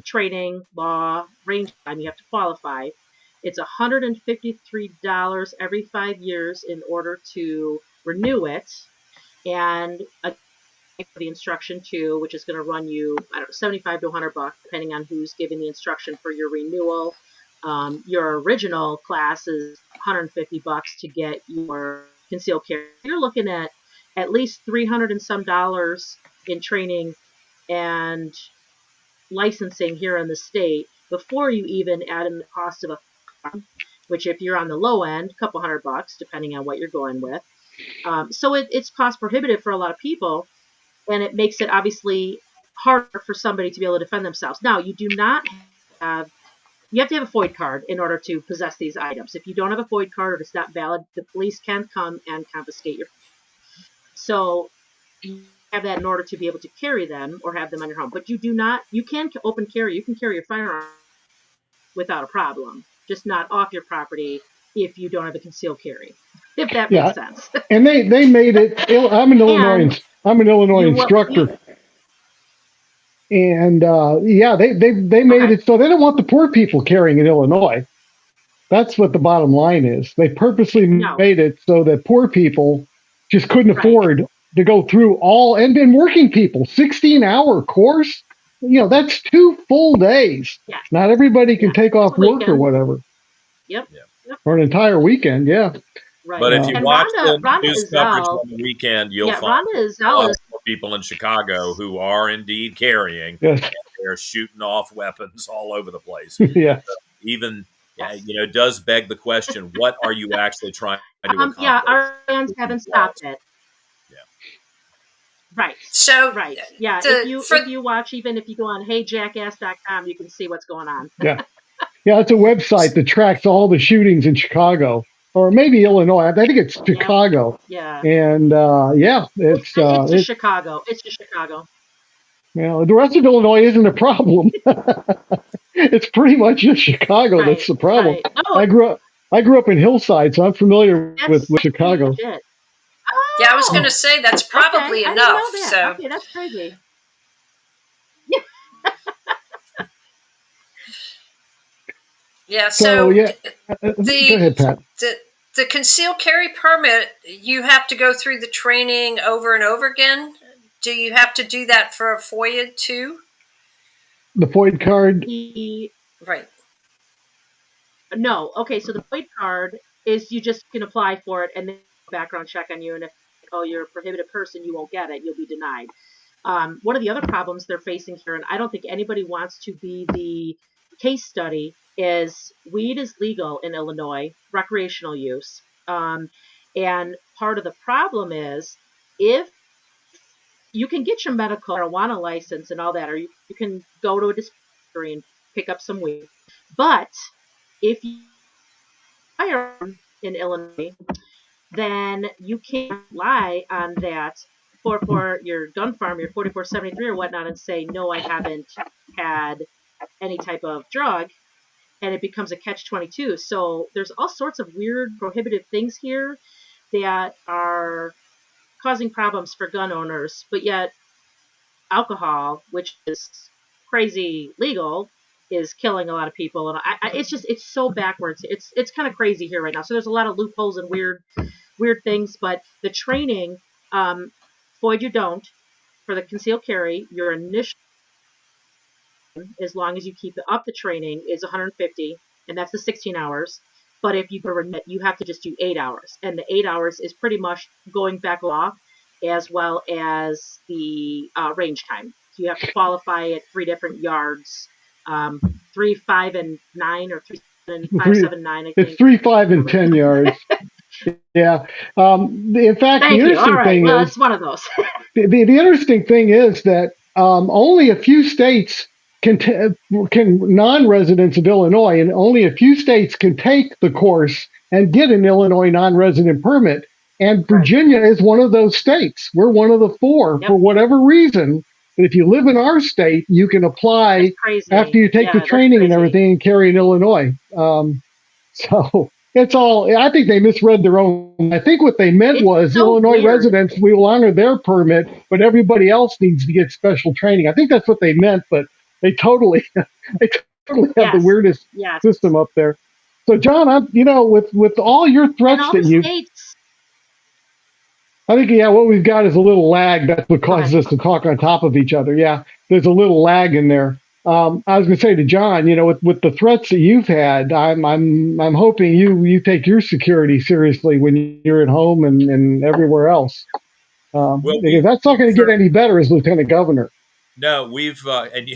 training, law, range time. You have to qualify. It's $153 every 5 years in order to renew it, and the instruction too, which is going to run you, I don't know, 75 to $100, depending on who's giving the instruction for your renewal. Your original class is $150 to get your concealed carry. You're looking at least $300 and some dollars in training and licensing here in the state before you even add in the cost of a firearm, which if you're on the low end, a couple $100 depending on what you're going with. So it's cost prohibitive for a lot of people, and it makes it obviously harder for somebody to be able to defend themselves. Now, you have to have a FOID card in order to possess these items. If you don't have a FOID card or it's not valid, the police can come and confiscate your. So you have that in order to be able to carry them or have them on your home. But you can open carry. You can carry your firearm without a problem, just not off your property if you don't have a concealed carry, if that makes sense. And they made it. I'm an Illinois instructor. And they made it so they don't want the poor people carrying in Illinois. That's what the bottom line is. They purposely made it so that poor people just couldn't afford to go through all, and then working people, 16-hour course. That's 2 full days. Yeah. Not everybody can take off work or whatever. Yep. Or an entire weekend. Yeah. Right. But if you watch the news coverage on the weekend, you'll find a lot more people in Chicago who are indeed carrying. Yes. And they're shooting off weapons all over the place. Yeah. So even, does beg the question, what are you actually trying to accomplish? Yeah, our fans haven't stopped it. Yeah. Right. So, yeah, if you watch, even if you go on heyjackass.com, you can see what's going on. Yeah. Yeah, it's a website that tracks all the shootings in Chicago. Or maybe Illinois. I think it's Chicago. Yeah. And it's just Chicago. It's just Chicago. The rest of Illinois isn't a problem. It's pretty much just Chicago that's the problem. Right. Oh, I grew up in Hillside, so I'm familiar with Chicago. Oh, yeah, I was going to say that's probably enough. I didn't know that. So okay, that's crazy. Yeah, so go ahead, Pat. The concealed carry permit, you have to go through the training over and over again. Do you have to do that for a FOID too? The FOID card? Right. No. Okay, so the FOID card is you just can apply for it and then background check on you, and if you're a prohibited person, you won't get it, you'll be denied. One of the other problems they're facing here, and I don't think anybody wants to be the case study, is weed is legal in Illinois, recreational use. And part of the problem is if you can get your medical marijuana license and all that, or you can go to a dispensary and pick up some weed. But if you firearm in Illinois, then you can't rely on that for your gun farm, your 4473 or whatnot, and say, no, I haven't had any type of drug, and it becomes a catch-22. So there's all sorts of weird prohibitive things here that are causing problems for gun owners, but yet alcohol, which is crazy legal, is killing a lot of people, and it's so backwards. It's kind of crazy here right now. So there's a lot of loopholes and weird things, but the training, FOID you don't, for the concealed carry, your initial, as long as you keep up the training, is 150, and that's the 16 hours. But if you remit, you have to just do 8 hours, and the 8 hours is pretty much going back off, as well as the range time. So you have to qualify at 3 different yards, 3, 5, and 9, or 3, 7, 5, 7, 9. I think it's 3, 5, and 10 yards. Yeah. In fact, the interesting thing is it's one of those. the interesting thing is that only a few states can non-residents of Illinois, and only a few states can take the course and get an Illinois non-resident permit. And Virginia is one of those states. We're one of the 4 for whatever reason. But if you live in our state, you can apply after you take the training and everything and carry in Illinois. So it's all, I think they misread their own. I think what they meant was Illinois residents, we will honor their permit, but everybody else needs to get special training. I think that's what they meant, but they totally have the weirdest system up there. So John, with all your threats that you, I think, what we've got is a little lag. That's what causes us to talk on top of each other. Yeah, there's a little lag in there. I was going to say to John, with the threats that you've had, I'm hoping you take your security seriously when you're at home and everywhere else, Well, because that's not going to get any better as lieutenant governor. no, we've and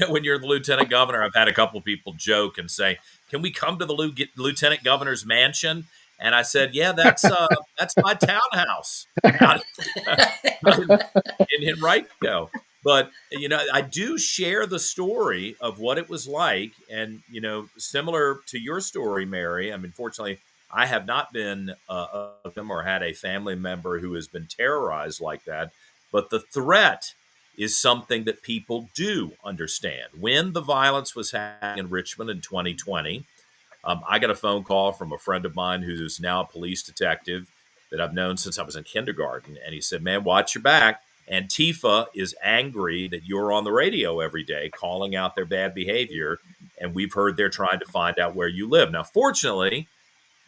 when you're the lieutenant governor, I've had a couple of people joke and say, "Can we come to the lieutenant governor's mansion?" And I said, "Yeah, that's my townhouse out, out in Henrico." But I do share the story of what it was like, and similar to your story, Mary. I mean, fortunately, I have not been a victim or had a family member who has been terrorized like that. But the threat is something that people do understand. When the violence was happening in Richmond in 2020, I got a phone call from a friend of mine who's now a police detective that I've known since I was in kindergarten. And he said, "Man, watch your back. Antifa is angry that you're on the radio every day calling out their bad behavior. And we've heard they're trying to find out where you live." Now, fortunately,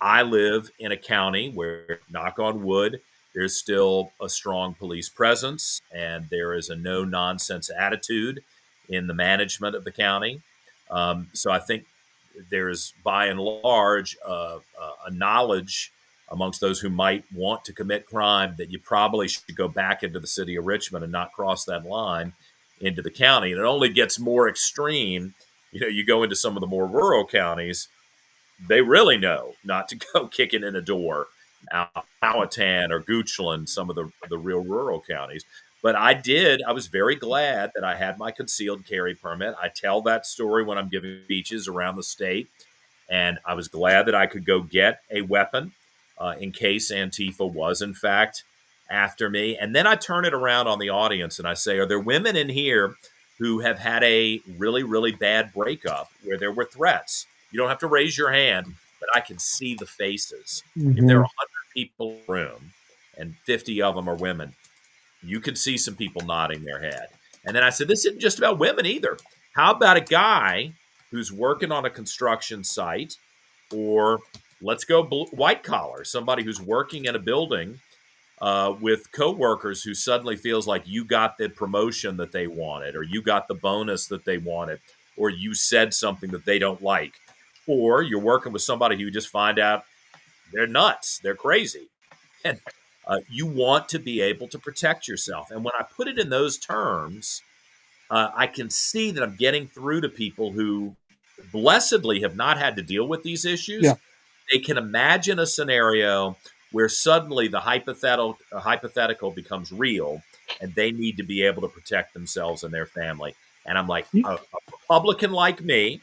I live in a county where, knock on wood, there's still a strong police presence and there is a no nonsense attitude in the management of the county. So I think there's, by and large, a knowledge amongst those who might want to commit crime that you probably should go back into the city of Richmond and not cross that line into the county. And it only gets more extreme. You go into some of the more rural counties, they really know not to go kicking in a door out Powhatan or Goochland, some of the real rural counties. But I was very glad that I had my concealed carry permit. I tell that story when I'm giving speeches around the state. And I was glad that I could go get a weapon in case Antifa was, in fact, after me. And then I turn it around on the audience and I say, are there women in here who have had a really, really bad breakup where there were threats? You don't have to raise your hand, but I can see the faces. If there are 100 people in the room and 50 of them are women, you could see some people nodding their head. And then I said, this isn't just about women either. How about a guy who's working on a construction site, or let's go white collar, somebody who's working in a building with coworkers who suddenly feels like you got the promotion that they wanted, or you got the bonus that they wanted, or you said something that they don't like, or you're working with somebody who you just find out they're nuts, they're crazy. And you want to be able to protect yourself. And when I put it in those terms, I can see that I'm getting through to people who blessedly have not had to deal with these issues. Yeah. They can imagine a scenario where suddenly the hypothetical becomes real, and they need to be able to protect themselves and their family. And I'm like, a Republican like me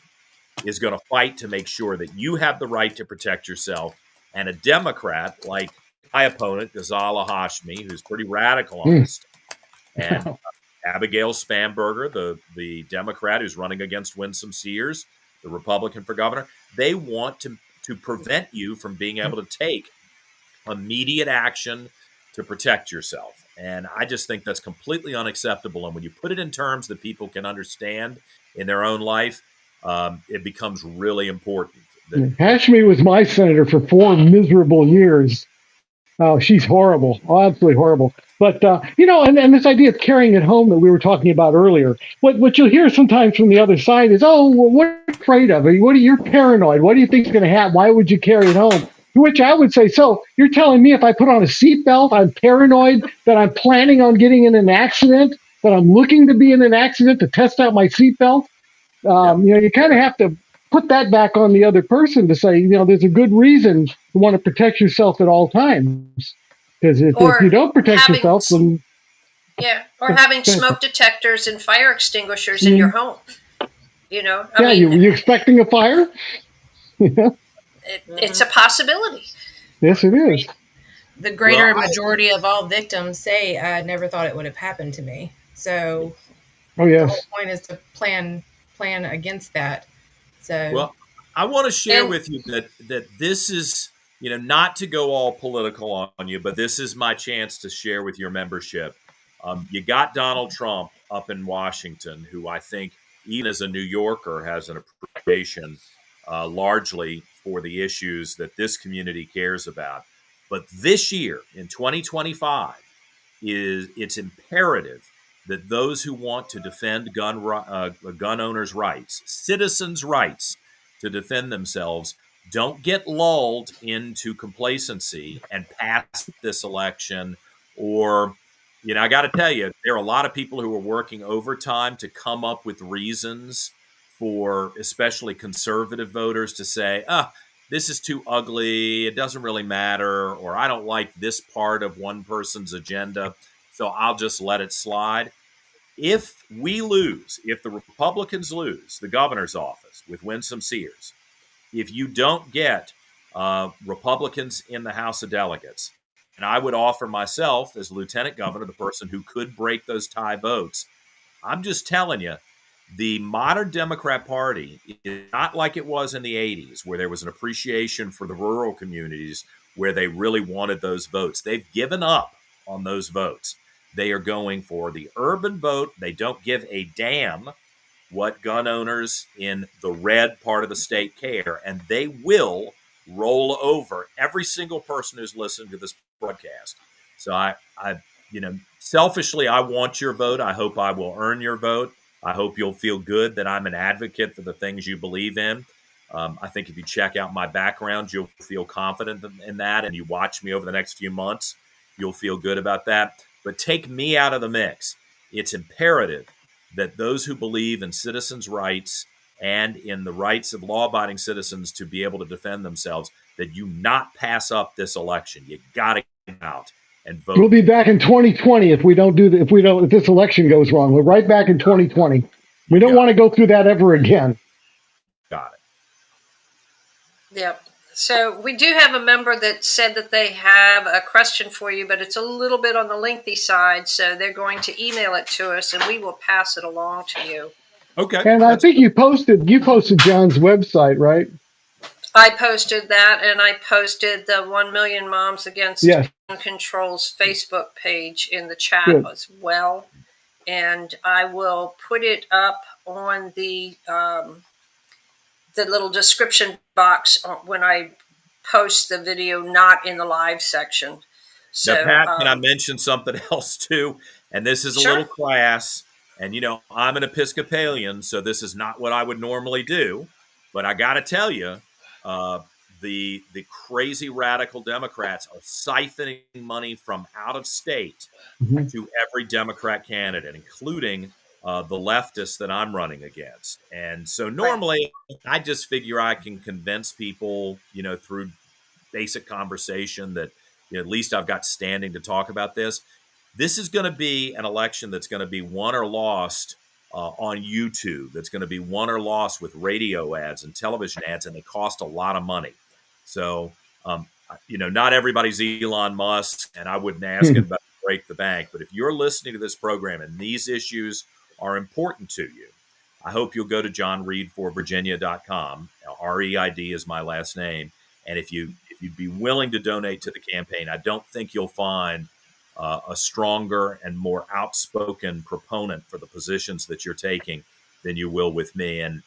is going to fight to make sure that you have the right to protect yourself. And a Democrat like my opponent, Ghazala Hashmi, who's pretty radical on this stuff, and Abigail Spanberger, the Democrat who's running against Winsome Sears, the Republican for governor, they want to prevent you from being able to take immediate action to protect yourself. And I just think that's completely unacceptable. And when you put it in terms that people can understand in their own life, it becomes really important. Hashmi was my senator for 4 miserable years. Oh, she's horrible. Oh, absolutely horrible. But, and this idea of carrying it home that we were talking about earlier, what you'll hear sometimes from the other side is, oh, well, what are you afraid of? You're paranoid. What do you think is going to happen? Why would you carry it home? To which I would say, so you're telling me if I put on a seatbelt, I'm paranoid, that I'm planning on getting in an accident, that I'm looking to be in an accident to test out my seatbelt? You kind of have to put that back on the other person to say, there's a good reason to want to protect yourself at all times. Because if you don't protect yourself, then or having smoke detectors and fire extinguishers in your home. You expecting a fire? It's a possibility. Yes, it is. The greater majority of all victims say, I never thought it would have happened to me. So the whole point is to plan against that. So, well, I want to share with you that this is, not to go all political on you, but this is my chance to share with your membership. You got Donald Trump up in Washington, who I think, even as a New Yorker, has an appreciation largely for the issues that this community cares about. But this year, in 2025, it's imperative that those who want to defend gun owners' rights, citizens' rights to defend themselves, don't get lulled into complacency and pass this election. Or, I got to tell you, there are a lot of people who are working overtime to come up with reasons for especially conservative voters to say, this is too ugly, it doesn't really matter, or I don't like this part of one person's agenda, so I'll just let it slide. If we lose, if the Republicans lose the governor's office with Winsome Sears, if you don't get Republicans in the House of Delegates, and I would offer myself as lieutenant governor, the person who could break those tie votes, I'm just telling you, the modern Democrat Party is not like it was in the 80s, where there was an appreciation for the rural communities, where they really wanted those votes. They've given up on those votes. They are going for the urban vote. They don't give a damn what gun owners in the red part of the state care, and they will roll over every single person who's listened to this broadcast. So I selfishly, I want your vote. I hope I will earn your vote. I hope you'll feel good that I'm an advocate for the things you believe in. I think if you check out my background, you'll feel confident in that, and you watch me over the next few months, you'll feel good about that. But take me out of the mix. It's imperative that those who believe in citizens' rights and in the rights of law-abiding citizens to be able to defend themselves, that you not pass up this election. You got to get out and vote. We'll be back in 2020 if this election goes wrong. We're right back in 2020. We don't want to go through that ever again. Got it. Yep. So we do have a member that said that they have a question for you, but it's a little bit on the lengthy side. So they're going to email it to us, and we will pass it along to you. Okay. And I think you posted John's website, right? I posted that, and I posted the 1 Million Moms Against Gun Control's Facebook page in the chat as well. And I will put it up on the little description box when I post the video, not in the live section. So, now, Pat, can I mention something else too? And this is a little crass. And, I'm an Episcopalian, so this is not what I would normally do. But I got to tell you, the crazy radical Democrats are siphoning money from out of state to every Democrat candidate, including the leftists that I'm running against. And so normally I just figure I can convince people, through basic conversation that at least I've got standing to talk about this. This is going to be an election that's going to be won or lost on YouTube. That's going to be won or lost with radio ads and television ads, and they cost a lot of money. So, not everybody's Elon Musk, and I wouldn't ask anybody to break the bank. But if you're listening to this program and these issues are important to you, I hope you'll go to johnreedforvirginia.com. REID is my last name. And if you'd be willing to donate to the campaign, I don't think you'll find a stronger and more outspoken proponent for the positions that you're taking than you will with me. And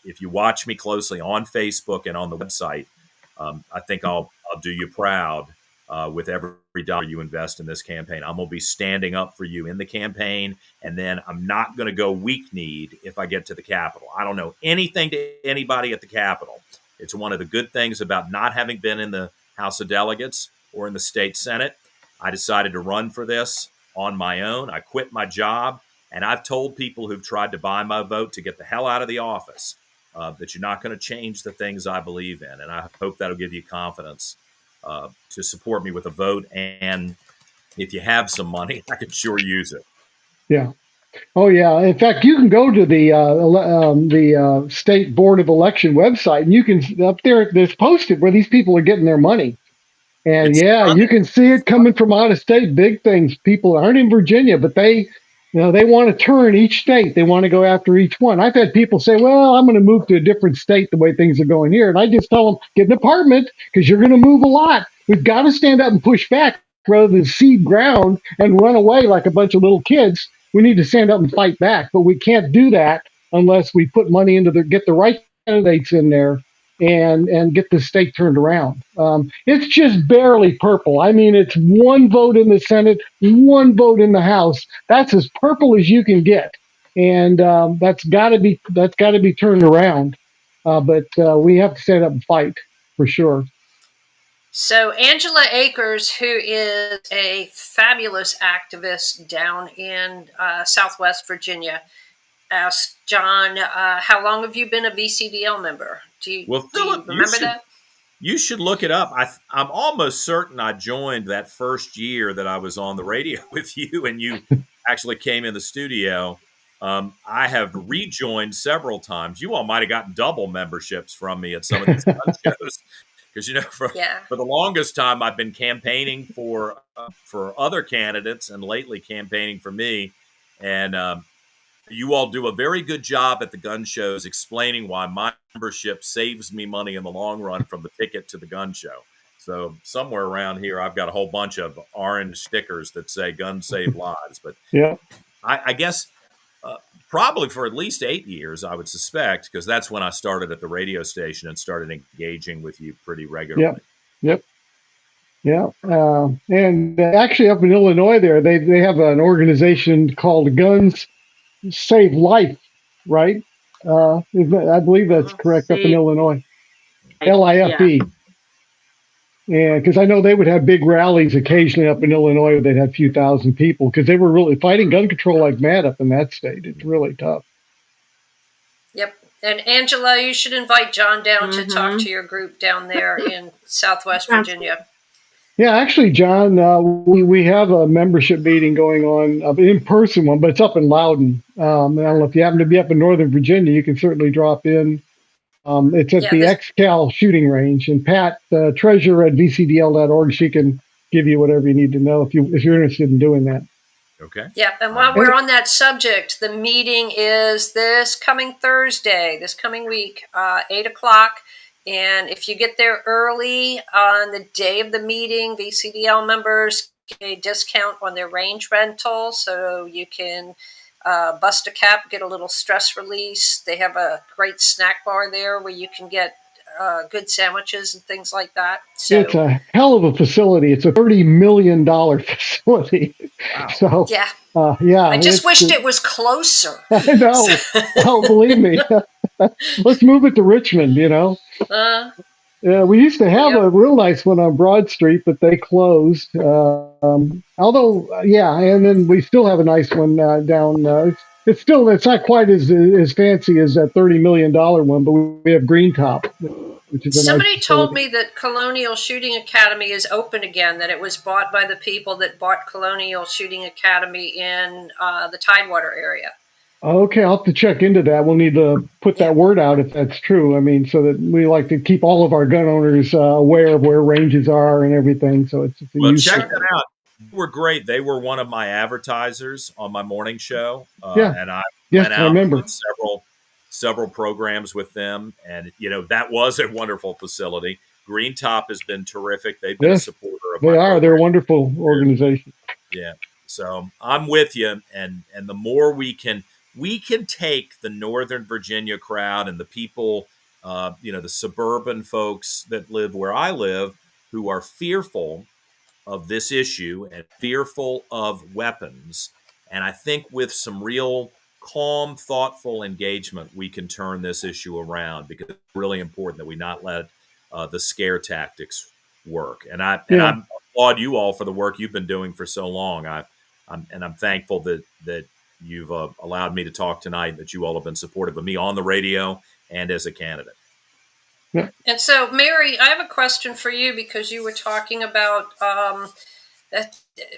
if you watch me closely on Facebook and on the website, I think I'll do you proud with every dollar you invest in this campaign. I'm going to be standing up for you in the campaign, and then I'm not going to go weak-kneed if I get to the Capitol. I don't know anything to anybody at the Capitol. It's one of the good things about not having been in the House of Delegates or in the state Senate. I decided to run for this on my own. I quit my job, and I've told people who've tried to buy my vote to get the hell out of the office that you're not going to change the things I believe in. And I hope that'll give you confidence to support me with a vote. And if you have some money, I could sure use it. Yeah. Oh, yeah. In fact, you can go to the State Board of Election website, and you can up there. There's posted where these people are getting their money, and you can see it coming from out of state. Big things. People aren't in Virginia, but they want to turn each state. They want to go after each one. I've had people say, "Well, I'm going to move to a different state the way things are going here," and I just tell them, "Get an apartment because you're going to move a lot. We've got to stand up and push back rather than cede ground and run away like a bunch of little kids." We need to stand up and fight back, but we can't do that unless we put money into get the right candidates in there and get the state turned around. It's just barely purple. I mean, it's one vote in the Senate, one vote in the House. That's as purple as you can get, and that's got to be turned around. But we have to stand up and fight for sure. So Angela Akers, who is a fabulous activist down in Southwest Virginia, asked John, how long have you been a VCDL member? Do you remember that? You should look it up. I'm almost certain I joined that first year that I was on the radio with you, and you actually came in the studio. I have rejoined several times. You all might have gotten double memberships from me at some of these gun shows, because for the longest time I've been campaigning for other candidates, and lately campaigning for me. And you all do a very good job at the gun shows explaining why my membership saves me money in the long run from the ticket to the gun show. So somewhere around here, I've got a whole bunch of orange stickers that say "Guns Save Lives." But yeah, I guess probably for at least 8 years, I would suspect, because that's when I started at the radio station and started engaging with you pretty regularly. Yep. Yeah, and actually up in Illinois, they have an organization called Guns Save Life, right? I believe that's correct up in Illinois. LIFE. And because I know they would have big rallies occasionally up in Illinois where they'd have a few thousand people, because they were really fighting gun control like mad up in that state. It's really tough. Yep. And Angela, you should invite John down to talk to your group down there in Southwest Virginia. Yeah, actually, John, we have a membership meeting going on, in person one, but it's up in Loudon. I don't know if you happen to be up in Northern Virginia, you can certainly drop in. It's at the XCal shooting range, and Pat, treasurer at VCDL.org, she can give you whatever you need to know if you're interested in doing that. Okay. Yeah, and while we're on that subject, the meeting is this coming Thursday, this coming week, 8 o'clock. And if you get there early on the day of the meeting, VCDL members get a discount on their range rental, so you can bust a cap, get a little stress release. They have a great snack bar there where you can get good sandwiches and things like that. So it's a hell of a facility. It's a $30 million facility. Wow. So yeah. Yeah. I just wished it was closer. I know. Oh, believe me. Let's move it to Richmond, we used to have a real nice one on Broad Street, but they closed. Although, and then we still have a nice one down. It's not quite as fancy as that $30 million one, but we have Green Top, which is somebody told me that Colonial Shooting Academy is open again, that it was bought by the people that bought Colonial Shooting Academy in the Tidewater area. Okay, I'll have to check into that. We'll need to put that word out if that's true. I mean, so that we like to keep all of our gun owners aware of where ranges are and everything. So it's check that out. They were great. They were one of my advertisers on my morning show, and I went out and did several programs with them, and that was a wonderful facility. Green Top has been terrific. They've been a supporter of my program. They're a wonderful organization. Yeah, so I'm with you, and the more we can take the Northern Virginia crowd and the people, the suburban folks that live where I live, who are fearful of this issue and fearful of weapons. And I think with some real calm, thoughtful engagement, we can turn this issue around, because it's really important that we not let the scare tactics work. And I applaud you all for the work you've been doing for so long. I'm thankful that you've allowed me to talk tonight, that you all have been supportive of me on the radio and as a candidate. Yeah. And so, Mary, I have a question for you, because you were talking about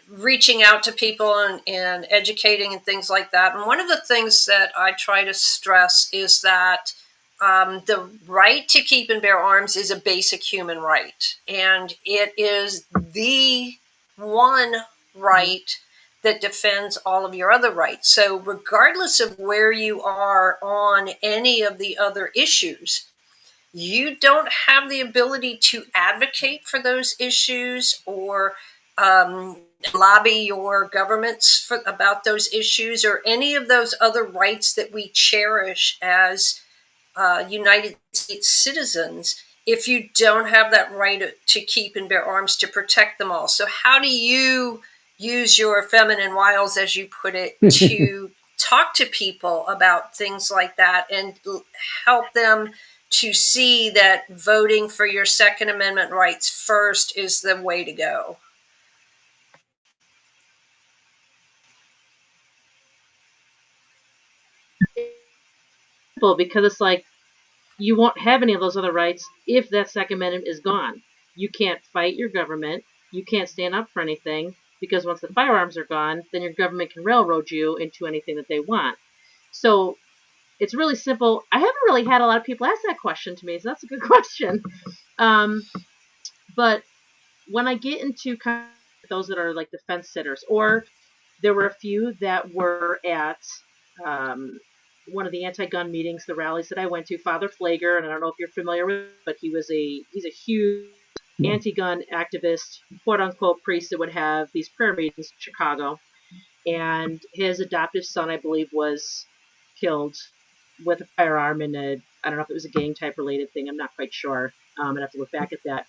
reaching out to people and educating and things like that. And one of the things that I try to stress is that the right to keep and bear arms is a basic human right. And it is the one right that defends all of your other rights. So regardless of where you are on any of the other issues, you don't have the ability to advocate for those issues or lobby your governments about those issues or any of those other rights that we cherish as United citizens if you don't have that right to keep and bear arms to protect them all. So how do you use your feminine wiles, as you put it, to talk to people about things like that and help them to see that voting for your Second Amendment rights first is the way to go? Because it's like, you won't have any of those other rights if that Second Amendment is gone. You can't fight your government. You can't stand up for anything, because once the firearms are gone, then your government can railroad you into anything that they want. So it's really simple. I haven't really had a lot of people ask that question to me, so that's a good question. But when I get into kind of those that are like the fence sitters, or there were a few that were at one of the anti-gun meetings, the rallies that I went to, Father Flager, and I don't know if you're familiar with him, but he's a huge anti-gun activist, quote unquote priest that would have these prayer meetings in Chicago. And his adoptive son, I believe, was killed with a firearm in I don't know if it was a gang type related thing. I'm not quite sure. I'd have to look back at that.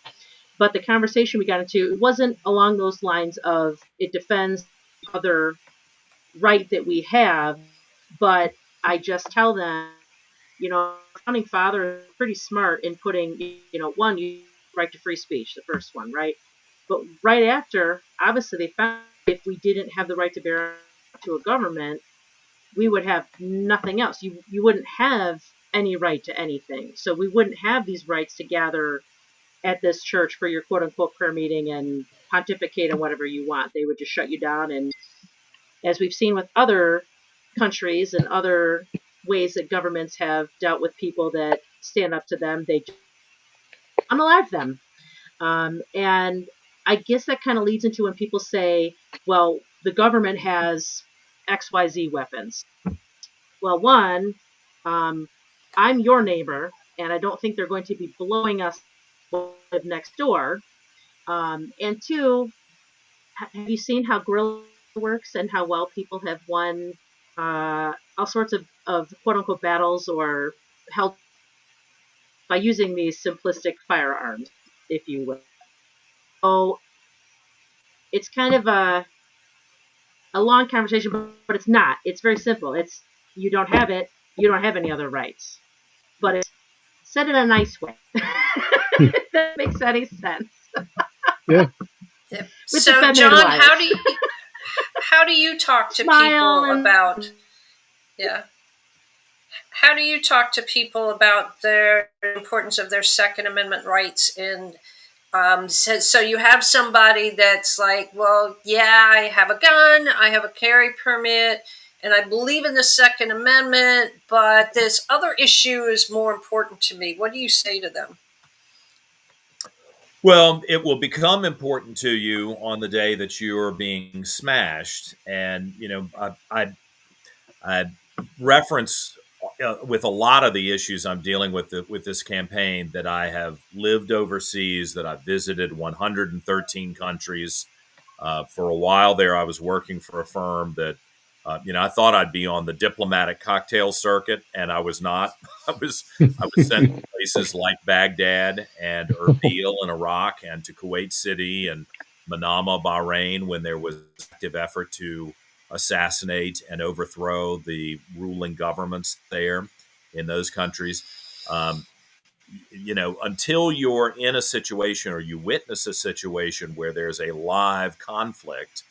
But the conversation we got into, it wasn't along those lines of it defends other right that we have, but I just tell them, founding father is pretty smart in putting, one, you right to free speech, the first one, right? But right after, obviously, they found if we didn't have the right to bear to a government, we would have nothing else. You wouldn't have any right to anything. So we wouldn't have these rights to gather at this church for your quote unquote prayer meeting and pontificate on whatever you want. They would just shut you down. And as we've seen with other countries and other ways that governments have dealt with people that stand up to them, they unalive them. And I guess that kind of leads into when people say, well, the government has XYZ weapons. Well, one, I'm your neighbor, and I don't think they're going to be blowing us next door. And two, have you seen how guerrilla works and how well people have won all sorts of quote unquote battles or held by using these simplistic firearms, if you will? So it's kind of a long conversation, but it's not. It's very simple. It's, you don't have it, you don't have any other rights. But it's said in a nice way. If that makes any sense. Yeah. So, John, how do you talk to people about how do you talk to people about their importance of their Second Amendment rights? And so you have somebody that's like, well, yeah, I have a gun, I have a carry permit, and I believe in the Second Amendment, but this other issue is more important to me. What do you say to them? Well, it will become important to you on the day that you're being smashed. And, I reference with a lot of the issues I'm dealing with this campaign that I have lived overseas, that I've visited 113 countries. For a while there, I was working for a firm that, I thought I'd be on the diplomatic cocktail circuit, and I was not. I was sent to places like Baghdad and Erbil in Iraq, and to Kuwait City and Manama, Bahrain, when there was active effort to assassinate and overthrow the ruling governments there in those countries. Until you're in a situation or you witness a situation where there's a live conflict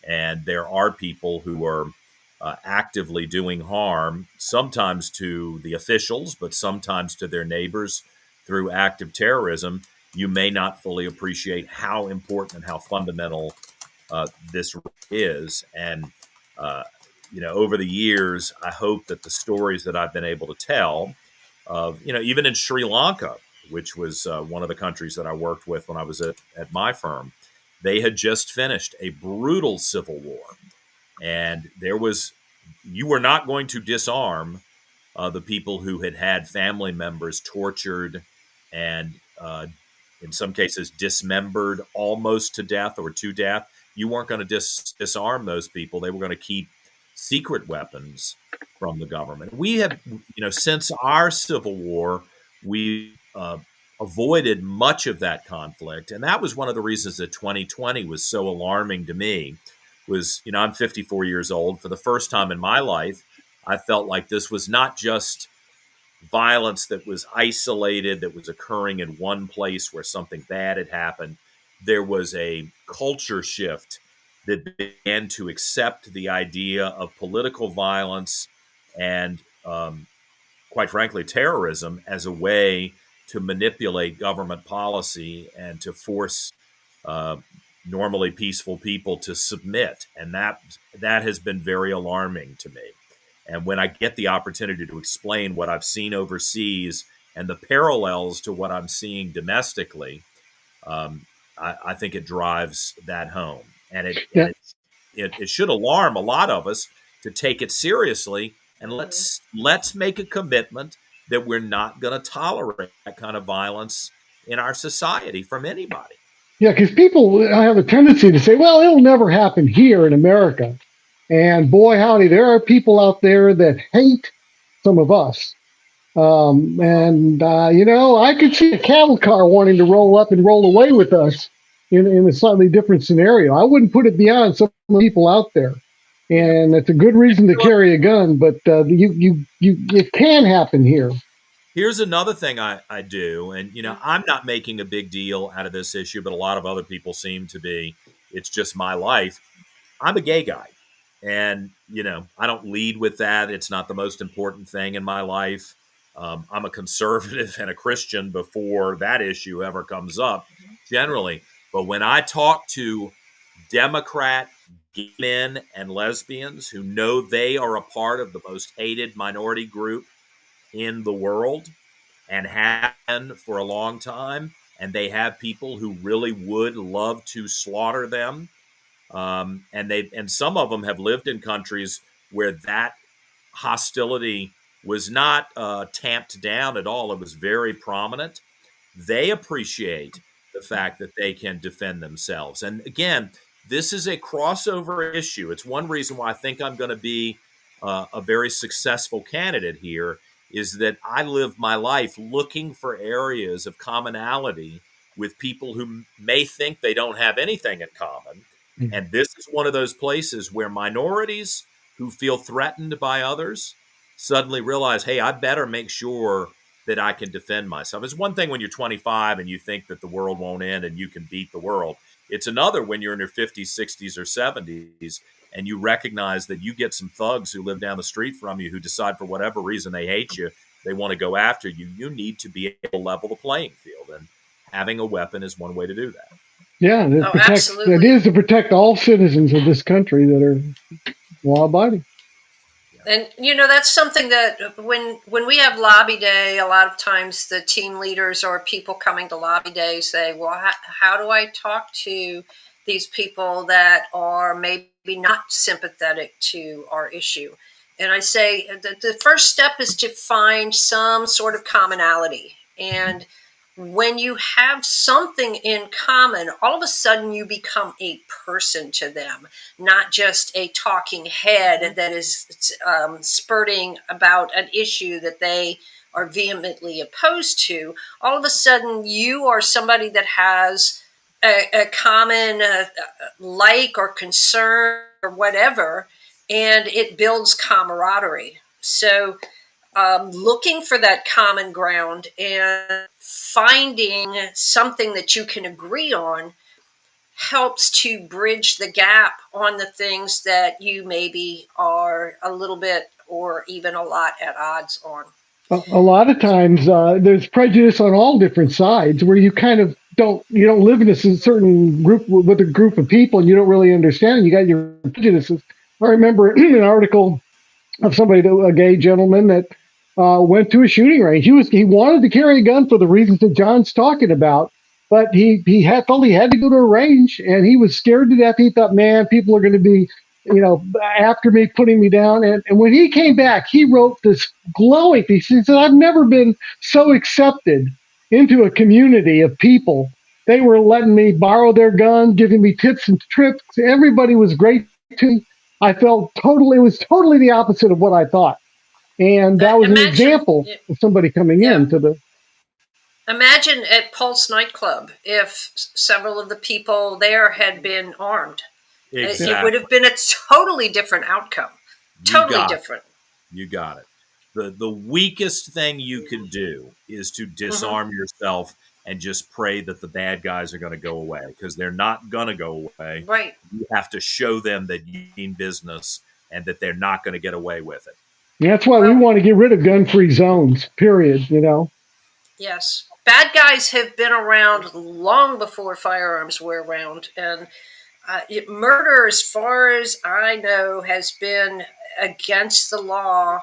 and there are people who are actively doing harm, sometimes to the officials, but sometimes to their neighbors through active terrorism, you may not fully appreciate how important and how fundamental this is. And, over the years, I hope that the stories that I've been able to tell of, even in Sri Lanka, which was one of the countries that I worked with when I was at my firm, they had just finished a brutal civil war. And you were not going to disarm the people who had family members tortured and in some cases dismembered almost to death or to death. You weren't going to disarm those people. They were going to keep secret weapons from the government. We have, since our Civil War, we avoided much of that conflict. And that was one of the reasons that 2020 was so alarming to me. Was, I'm 54 years old. For the first time in my life, I felt like this was not just violence that was isolated, that was occurring in one place where something bad had happened. There was a culture shift that began to accept the idea of political violence and, quite frankly, terrorism as a way to manipulate government policy and to force normally peaceful people to submit. And that has been very alarming to me. And when I get the opportunity to explain what I've seen overseas and the parallels to what I'm seeing domestically, I think it drives that home. And it should alarm a lot of us to take it seriously. And let's make a commitment that we're not going to tolerate that kind of violence in our society from anybody. Yeah, because people have a tendency to say, well, it'll never happen here in America. And boy, howdy, there are people out there that hate some of us. I could see a cattle car wanting to roll up and roll away with us in a slightly different scenario. I wouldn't put it beyond some people out there. And it's a good reason to carry a gun, but it can happen here. Here's another thing I do, and I'm not making a big deal out of this issue, but a lot of other people seem to be. It's just my life. I'm a gay guy, and I don't lead with that. It's not the most important thing in my life. I'm a conservative and a Christian before that issue ever comes up, generally. But when I talk to Democrat gay men and lesbians who know they are a part of the most hated minority group in the world and have been for a long time, and they have people who really would love to slaughter them, and some of them have lived in countries where that hostility was not tamped down at all. It was very prominent. They appreciate the fact that they can defend themselves. And again, this is a crossover issue. It's one reason why I think I'm going to be a very successful candidate here, is that I live my life looking for areas of commonality with people who may think they don't have anything in common. Mm-hmm. And this is one of those places where minorities who feel threatened by others suddenly realize, hey, I better make sure that I can defend myself. It's one thing when you're 25 and you think that the world won't end and you can beat the world. It's another when you're in your 50s, 60s, or 70s and you recognize that you get some thugs who live down the street from you who decide for whatever reason they hate you, they want to go after you. You need to be able to level the playing field, and having a weapon is one way to do that. Yeah, it is to protect all citizens of this country that are law-abiding. And, that's something that when we have lobby day, a lot of times the team leaders or people coming to lobby day say, well, how do I talk to these people that are maybe not sympathetic to our issue? And I say the first step is to find some sort of commonality. And when you have something in common, all of a sudden you become a person to them, not just a talking head that is spurting about an issue that they are vehemently opposed to. All of a sudden you are somebody that has a common like or concern or whatever, and it builds camaraderie. So looking for that common ground and finding something that you can agree on helps to bridge the gap on the things that you maybe are a little bit or even a lot at odds on. A lot of times there's prejudice on all different sides where you kind of don't live in a certain group with a group of people and you don't really understand. You got your prejudices. I remember an article of somebody, a gay gentleman that went to a shooting range. He wanted to carry a gun for the reasons that John's talking about, but he felt he had to go to a range, and he was scared to death. He thought, man, people are going to be, after me, putting me down. And when he came back, he wrote this glowing piece. He said, I've never been so accepted into a community of people. They were letting me borrow their gun, giving me tips and tricks. Everybody was great to me. I felt it was totally the opposite of what I thought. And that was an example of somebody coming into the Imagine at Pulse nightclub if several of the people there had been armed. Exactly. It would have been a totally different outcome. Totally different. You got it. The weakest thing you can do is to disarm yourself and just pray that the bad guys are going to go away, because they're not going to go away. Right. You have to show them that you mean business and that they're not going to get away with it. Yeah, that's why we want to get rid of gun-free zones, period, Yes. Bad guys have been around long before firearms were around. And murder, as far as I know, has been against the law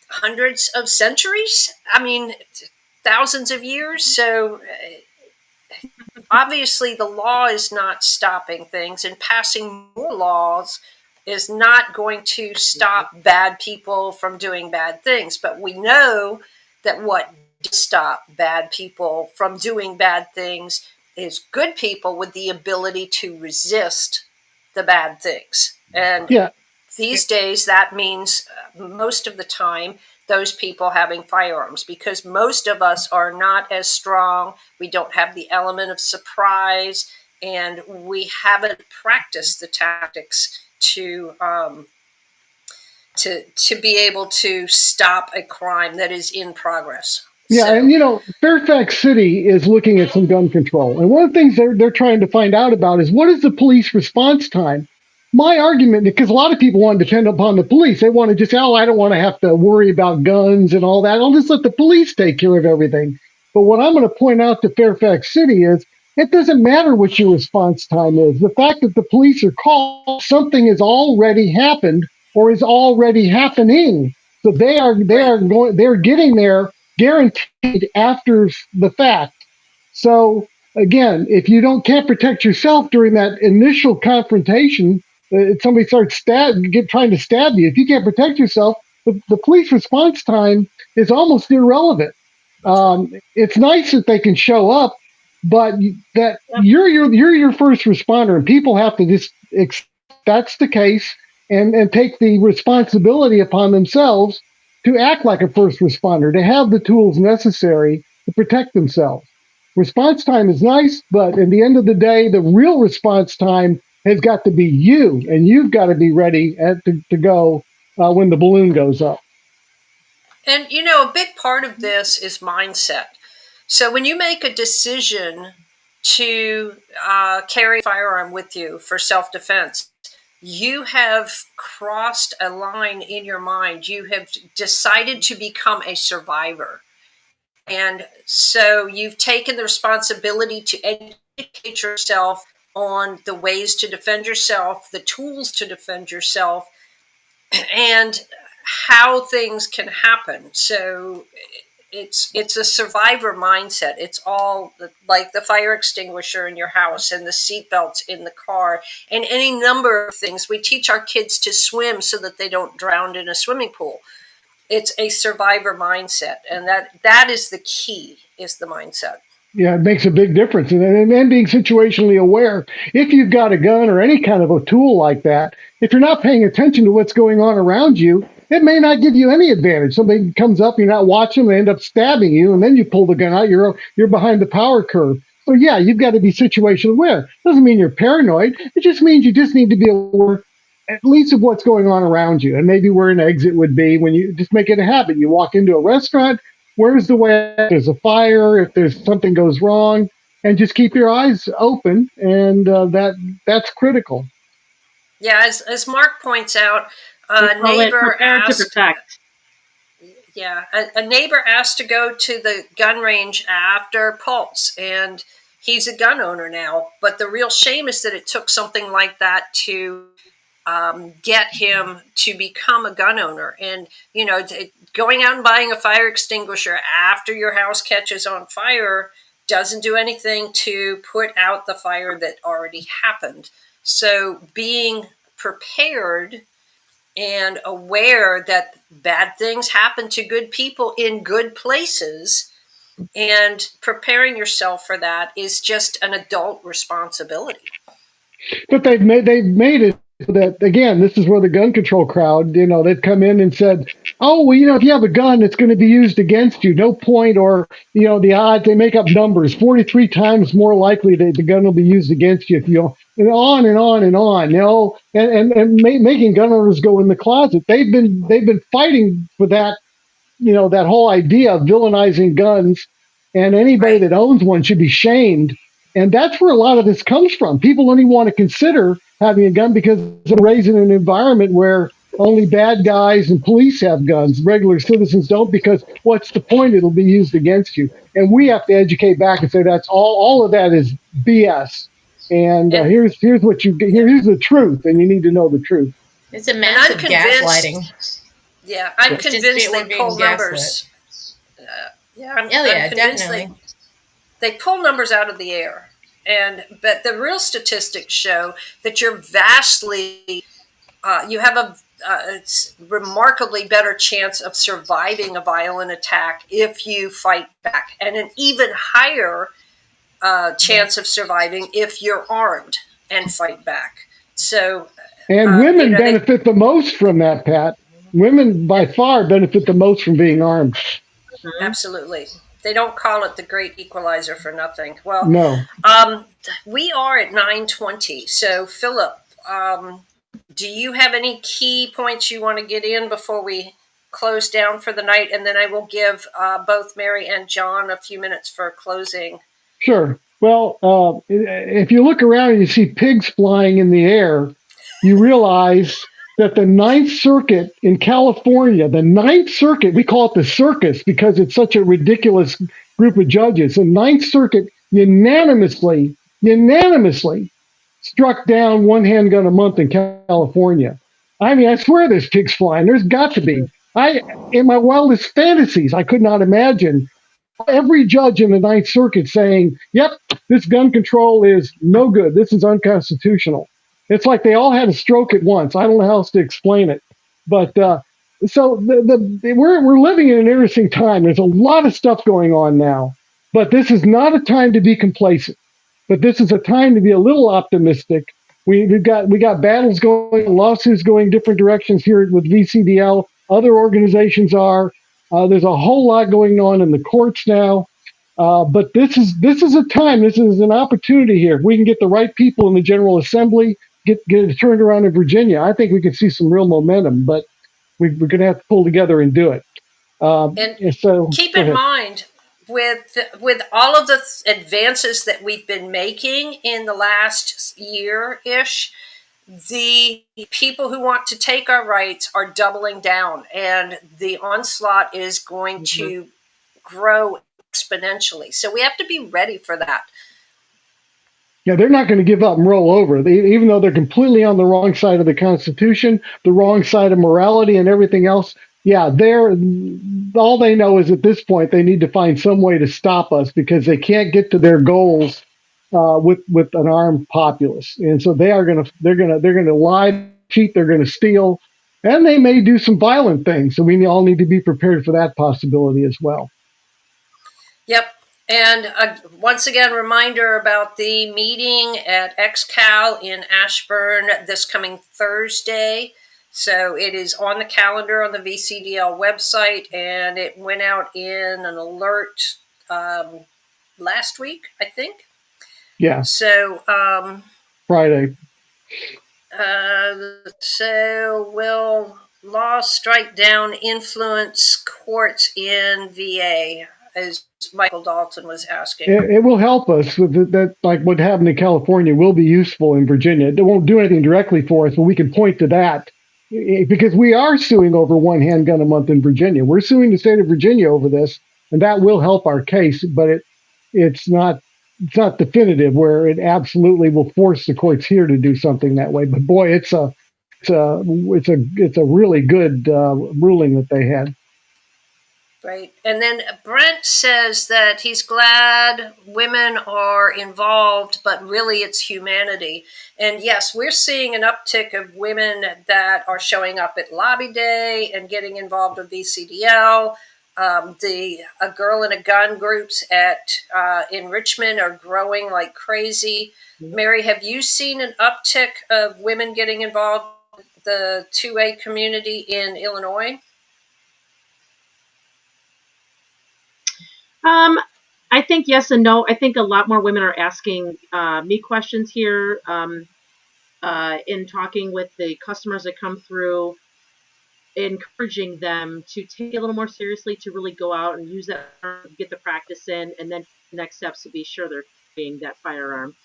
hundreds of centuries. I mean, thousands of years. So obviously the law is not stopping things, and passing more laws is not going to stop bad people from doing bad things. But we know that what does stop bad people from doing bad things is good people with the ability to resist the bad things. And these days that means most of the time those people having firearms, because most of us are not as strong. We don't have the element of surprise, and we haven't practiced the tactics to be able to stop a crime that is in progress. Yeah, and Fairfax City is looking at some gun control, and one of the things they're trying to find out about is what is the police response time. My argument, because a lot of people want to depend upon the police, they want to just say, I don't want to have to worry about guns and all that. I'll just let the police take care of everything. But what I'm going to point out to Fairfax City is it doesn't matter what your response time is. The fact that the police are called, something has already happened or is already happening. So they're getting there guaranteed after the fact. So again, if you can't protect yourself during that initial confrontation, somebody starts trying to stab you. If you can't protect yourself, the police response time is almost irrelevant. It's nice that they can show up, but that you're your first responder, and people have to just accept that's the case and take the responsibility upon themselves to act like a first responder, to have the tools necessary to protect themselves. Response time is nice, but at the end of the day, the real response time has got to be you, and you've got to be ready to go when the balloon goes up. And, a big part of this is mindset. So when you make a decision to carry a firearm with you for self-defense, you have crossed a line in your mind. You have decided to become a survivor. And so you've taken the responsibility to educate yourself on the ways to defend yourself, the tools to defend yourself, and how things can happen. So it's a survivor mindset. It's all like the fire extinguisher in your house and the seatbelts in the car and any number of things. We teach our kids to swim so that they don't drown in a swimming pool. It's a survivor mindset, and that is the key, is the mindset. Yeah, it makes a big difference. And being situationally aware, if you've got a gun or any kind of a tool like that, if you're not paying attention to what's going on around you, it may not give you any advantage. Somebody comes up, you're not watching, they end up stabbing you, and then you pull the gun out, you're behind the power curve. So yeah, you've got to be situationally aware. Doesn't mean you're paranoid. It just means you just need to be aware at least of what's going on around you, and maybe where an exit would be. When you just make it a habit, you walk into a restaurant, where's the way? If there's a fire, if there's something goes wrong, and just keep your eyes open, and that's critical. Yeah, as Mark points out, a neighbor asked. Yeah, a neighbor asked to go to the gun range after Pulse, and he's a gun owner now. But the real shame is that it took something like that to get him to become a gun owner. And, going out and buying a fire extinguisher after your house catches on fire doesn't do anything to put out the fire that already happened. So being prepared and aware that bad things happen to good people in good places and preparing yourself for that is just an adult responsibility. But they've made it that, again, this is where the gun control crowd, they'd come in and said, oh, well, if you have a gun, it's going to be used against you. No point, or, the odds, they make up numbers, 43 times more likely that the gun will be used against you if and on and on and on, making gun owners go in the closet. They've been fighting for that, that whole idea of villainizing guns, and anybody that owns one should be shamed. And that's where a lot of this comes from. People don't even want to consider having a gun because they're raised in an environment where only bad guys and police have guns. Regular citizens don't, because what's the point? It'll be used against you. And we have to educate back and say that's all of that is BS. And here's what here's the truth, and you need to know the truth. It's a massive gaslighting. Yeah, I'm convinced they pull numbers. I'm convinced definitely. They pull numbers out of the air. But the real statistics show that you're vastly, you have a remarkably better chance of surviving a violent attack if you fight back, and an even higher chance of surviving if you're armed and fight back. So, and women benefit the most from that, Pat. Women by far benefit the most from being armed. Absolutely. They don't call it the great equalizer for nothing. Well, no. We are at 9:20. So, Philip, do you have any key points you want to get in before we close down for the night? And then I will give both Mary and John a few minutes for closing. Sure. Well, if you look around and you see pigs flying in the air, you realize that the Ninth Circuit in California, the Ninth Circuit, we call it the circus because it's such a ridiculous group of judges. The Ninth Circuit unanimously struck down one handgun a month in California. I mean, I swear there's pigs flying. There's got to be. In my wildest fantasies, I could not imagine every judge in the Ninth Circuit saying, yep, this gun control is no good. This is unconstitutional. It's like they all had a stroke at once. I don't know how else to explain it. But so we're living in an interesting time. There's a lot of stuff going on now. But this is not a time to be complacent. But this is a time to be a little optimistic. We got battles going, lawsuits going different directions here with VCDL. Other organizations are. There's a whole lot going on in the courts now. But this is a time. This is an opportunity here. If we can get the right people in the General Assembly, get it turned around in Virginia, I think we can see some real momentum. But we're going to have to pull together and do it. And so keep in mind, with all of the advances that we've been making in the last year-ish, the people who want to take our rights are doubling down, and the onslaught is going to grow exponentially. So we have to be ready for that. Yeah, they're not going to give up and roll over. Even though they're completely on the wrong side of the Constitution, the wrong side of morality and everything else. Yeah, all they know is at this point they need to find some way to stop us because they can't get to their goals with an armed populace. And so they're going to lie, cheat, they're going to steal, and they may do some violent things. So we all need to be prepared for that possibility as well. Yep. And once again, reminder about the meeting at XCal in Ashburn this coming Thursday. So it is on the calendar on the VCDL website, and it went out in an alert last week, I think. Yeah. So Friday. So will law strike down influence courts in VA? As Michael Dalton was asking. It will help us with that, like what happened in California will be useful in Virginia. It won't do anything directly for us, but we can point to that because we are suing over one handgun a month in Virginia. We're suing the state of Virginia over this, and that will help our case, but it's not definitive where it absolutely will force the courts here to do something that way. But boy, it's a really good ruling that they had. Right. And then Brent says that he's glad women are involved, but really it's humanity. And yes, we're seeing an uptick of women that are showing up at Lobby Day and getting involved with VCDL. The girl and a gun groups in Richmond are growing like crazy. Mary, have you seen an uptick of women getting involved in the 2A community in Illinois? I think yes and no. I think a lot more women are asking me questions here in talking with the customers that come through, encouraging them to take it a little more seriously, to really go out and use that, get the practice in, and then the next steps to be sure they're carrying that firearm.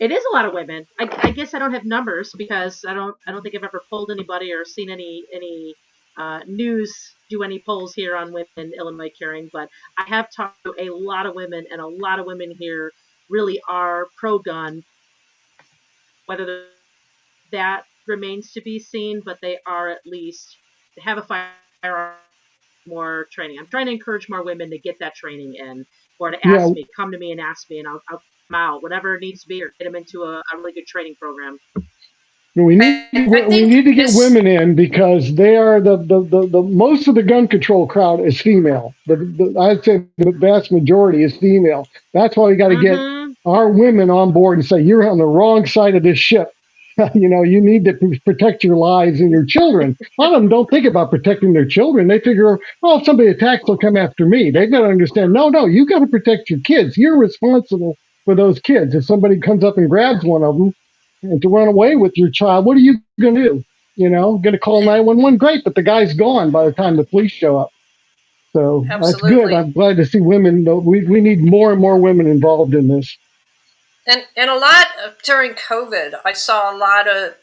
It is a lot of women. I guess I don't have numbers because I don't think I've ever polled anybody or seen any news do any polls here on women in Illinois carrying, but I have talked to a lot of women, and a lot of women here really are pro-gun. Whether that remains to be seen, but they are at least have a firearm, more training. I'm trying to encourage more women to get that training in, or to ask me, come to me and ask me, and I'll come out, whatever it needs to be, or get them into a really good training program. We need to get women in because they are the most of the gun control crowd is female. I'd say the vast majority is female. That's why we got to get our women on board and say, you're on the wrong side of this ship. You need to protect your lives and your children. A lot of them don't think about protecting their children. They figure, if somebody attacks, they'll come after me. They've got to understand, no, you got to protect your kids. You're responsible for those kids. If somebody comes up and grabs one of them, and to run away with your child, what are you going to do? Going to call 911? Great, but the guy's gone by the time the police show up. So That's good. I'm glad to see women. We need more and more women involved in this. And a lot during COVID, I saw a lot of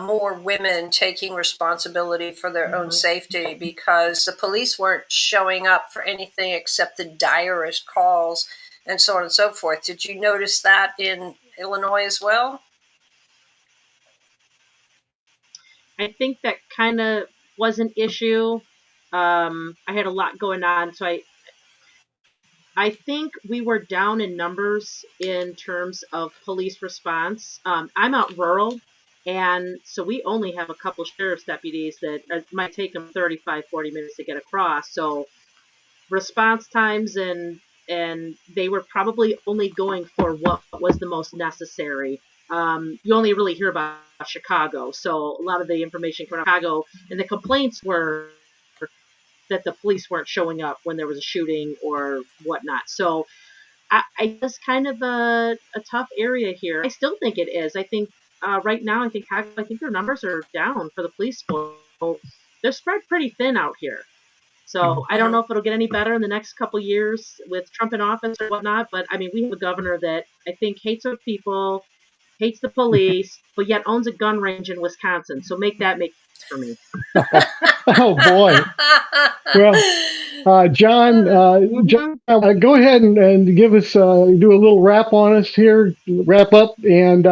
more women taking responsibility for their own safety because the police weren't showing up for anything except the direst calls and so on and so forth. Did you notice that in Illinois as well? I think that kind of was an issue. I had a lot going on, so I think we were down in numbers in terms of police response. I'm out rural, and so we only have a couple sheriff's deputies that might take them 35, 40 minutes to get across. So response times and they were probably only going for what was the most necessary. You only really hear about Chicago, so a lot of the information from Chicago and the complaints were that the police weren't showing up when there was a shooting or whatnot. So I was kind of a tough area here. I still think it is. I think right now, I think their numbers are down for the police force. They're spread pretty thin out here. So I don't know if it'll get any better in the next couple years with Trump in office or whatnot. But I mean, we have a governor that I think hates our people, hates the police, but yet owns a gun range in Wisconsin. So make sense for me. Oh boy. Well, John, go ahead and give us do a little wrap on us here, wrap up, and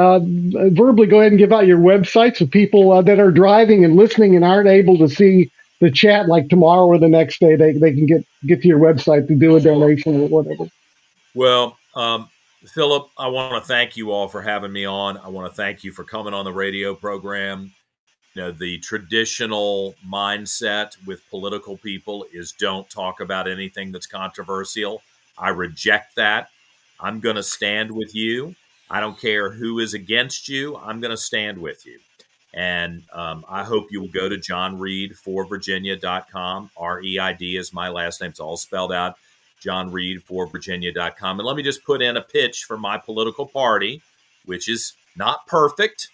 verbally go ahead and give out your website so people that are driving and listening and aren't able to see the chat like tomorrow or the next day, they can get to your website to do a donation or whatever. Well, Philip, I want to thank you all for having me on. I want to thank you for coming on the radio program. The traditional mindset with political people is don't talk about anything that's controversial. I reject that. I'm going to stand with you. I don't care who is against you. I'm going to stand with you. And I hope you will go to johnreedforvirginia.com. REID is my last name. It's all spelled out. johnreedforvirginia.com. And let me just put in a pitch for my political party, which is not perfect.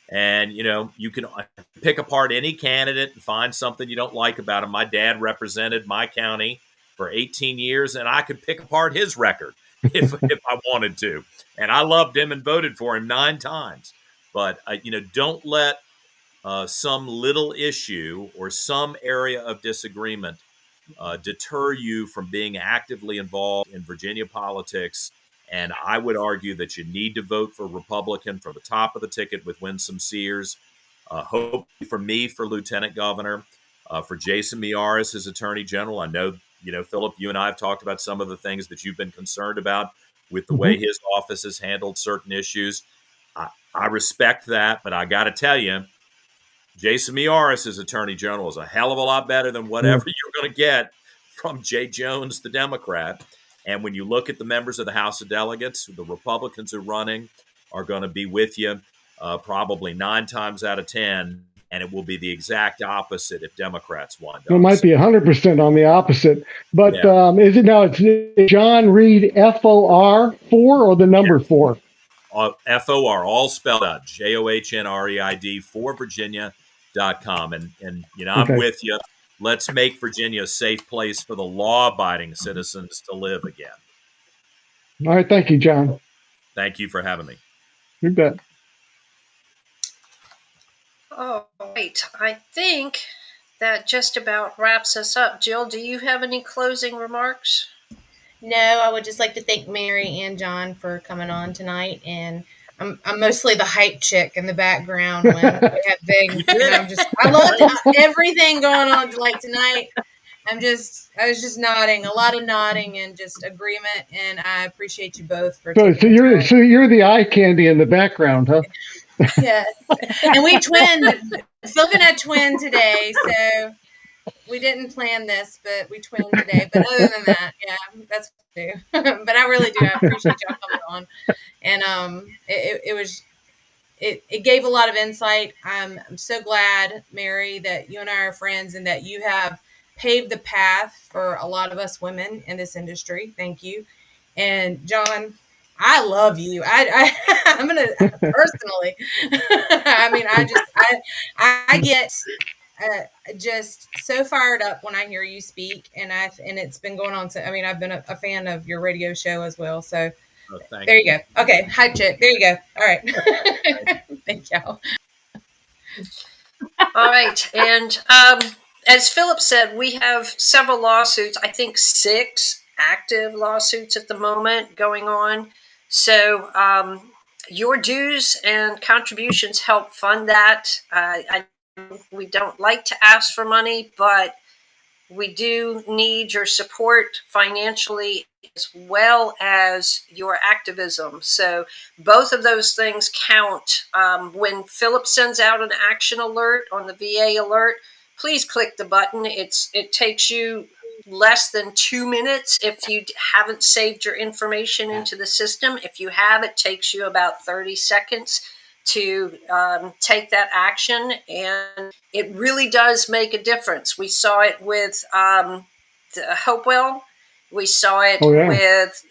And, you can pick apart any candidate and find something you don't like about him. My dad represented my county for 18 years, and I could pick apart his record if I wanted to. And I loved him and voted for him 9 times. But, don't let some little issue or some area of disagreement deter you from being actively involved in Virginia politics. And I would argue that you need to vote for Republican for the top of the ticket with Winsome Sears. Hopefully for me for lieutenant governor, for Jason Miyares as attorney general. I know, Philip, you and I have talked about some of the things that you've been concerned about with the way his office has handled certain issues. I respect that, but I got to tell you, Jason Miyares as attorney general is a hell of a lot better than whatever you're going to get from Jay Jones, the Democrat. And when you look at the members of the House of Delegates, the Republicans who are running are going to be with you probably 9 times out of 10. And it will be the exact opposite if Democrats won. It might be 100% on the opposite. But Yeah. is it now? It's John Reed FOR 4 or the number 4? FOR, all spelled out. JOHNREID for Virginia.com. And you know, I'm Okay. with you. Let's make Virginia a safe place for the law-abiding citizens to live again. All right. Thank you, John. Thank you for having me. You bet. All right. I think that just about wraps us up. Jill, do you have any closing remarks? No, I would just like to thank Mary and John for coming on tonight. And I'm mostly the hype chick in the background when we have things. I loved everything going on like tonight. I was just nodding, a lot of nodding and just agreement. And I appreciate you both for So you're the eye candy in the background, huh? Yes. And we twinned. Phil and I twinned today, so we didn't plan this, but we twinned today. But other than that, yeah, that's what we do. But I really do. I appreciate y'all coming on. And it gave a lot of insight. I'm so glad, Mary, that you and I are friends and that you have paved the path for a lot of us women in this industry. Thank you. And John, I love you. I'm gonna personally. I mean, I get just so fired up when I hear you speak, and it's been going on. I mean, I've been a fan of your radio show as well. So there you go. Okay, hype chick. There you go. All right. Thank y'all. All right, and as Philip said, we have several lawsuits. I think 6 active lawsuits at the moment going on. So your dues and contributions help fund that. We don't like to ask for money, but we do need your support financially as well as your activism. So both of those things count. When Philip sends out an action alert on the VA alert, please click the button. It takes you less than 2 minutes if you haven't saved your information into the system. If you have, it takes you about 30 seconds to take that action, and it really does make a difference. We saw it with Hopewell. We saw it with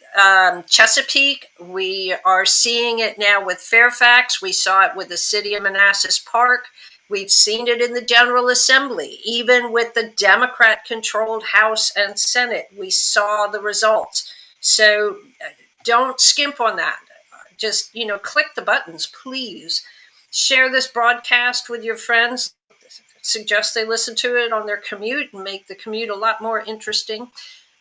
Chesapeake. We are seeing it now with Fairfax. We saw it with the city of Manassas Park. We've seen it in the General Assembly. Even with the Democrat-controlled House and Senate, we saw the results. So don't skimp on that. Just, click the buttons, please. Share this broadcast with your friends. Suggest they listen to it on their commute and make the commute a lot more interesting.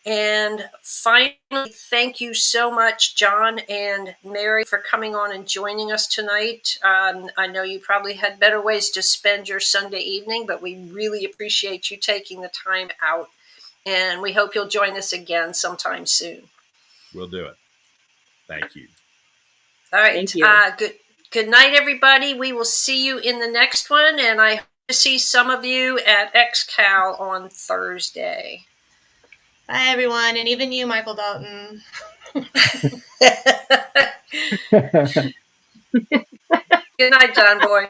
And finally, thank you so much, John and Mary, for coming on and joining us tonight. I know you probably had better ways to spend your Sunday evening, but we really appreciate you taking the time out. And we hope you'll join us again sometime soon. We'll do it. Thank you. All right. Thank you. Good night, everybody. We will see you in the next one. And I hope to see some of you at XCal on Thursday. Bye, everyone. And even you, Michael Dalton. Good night, John Boy.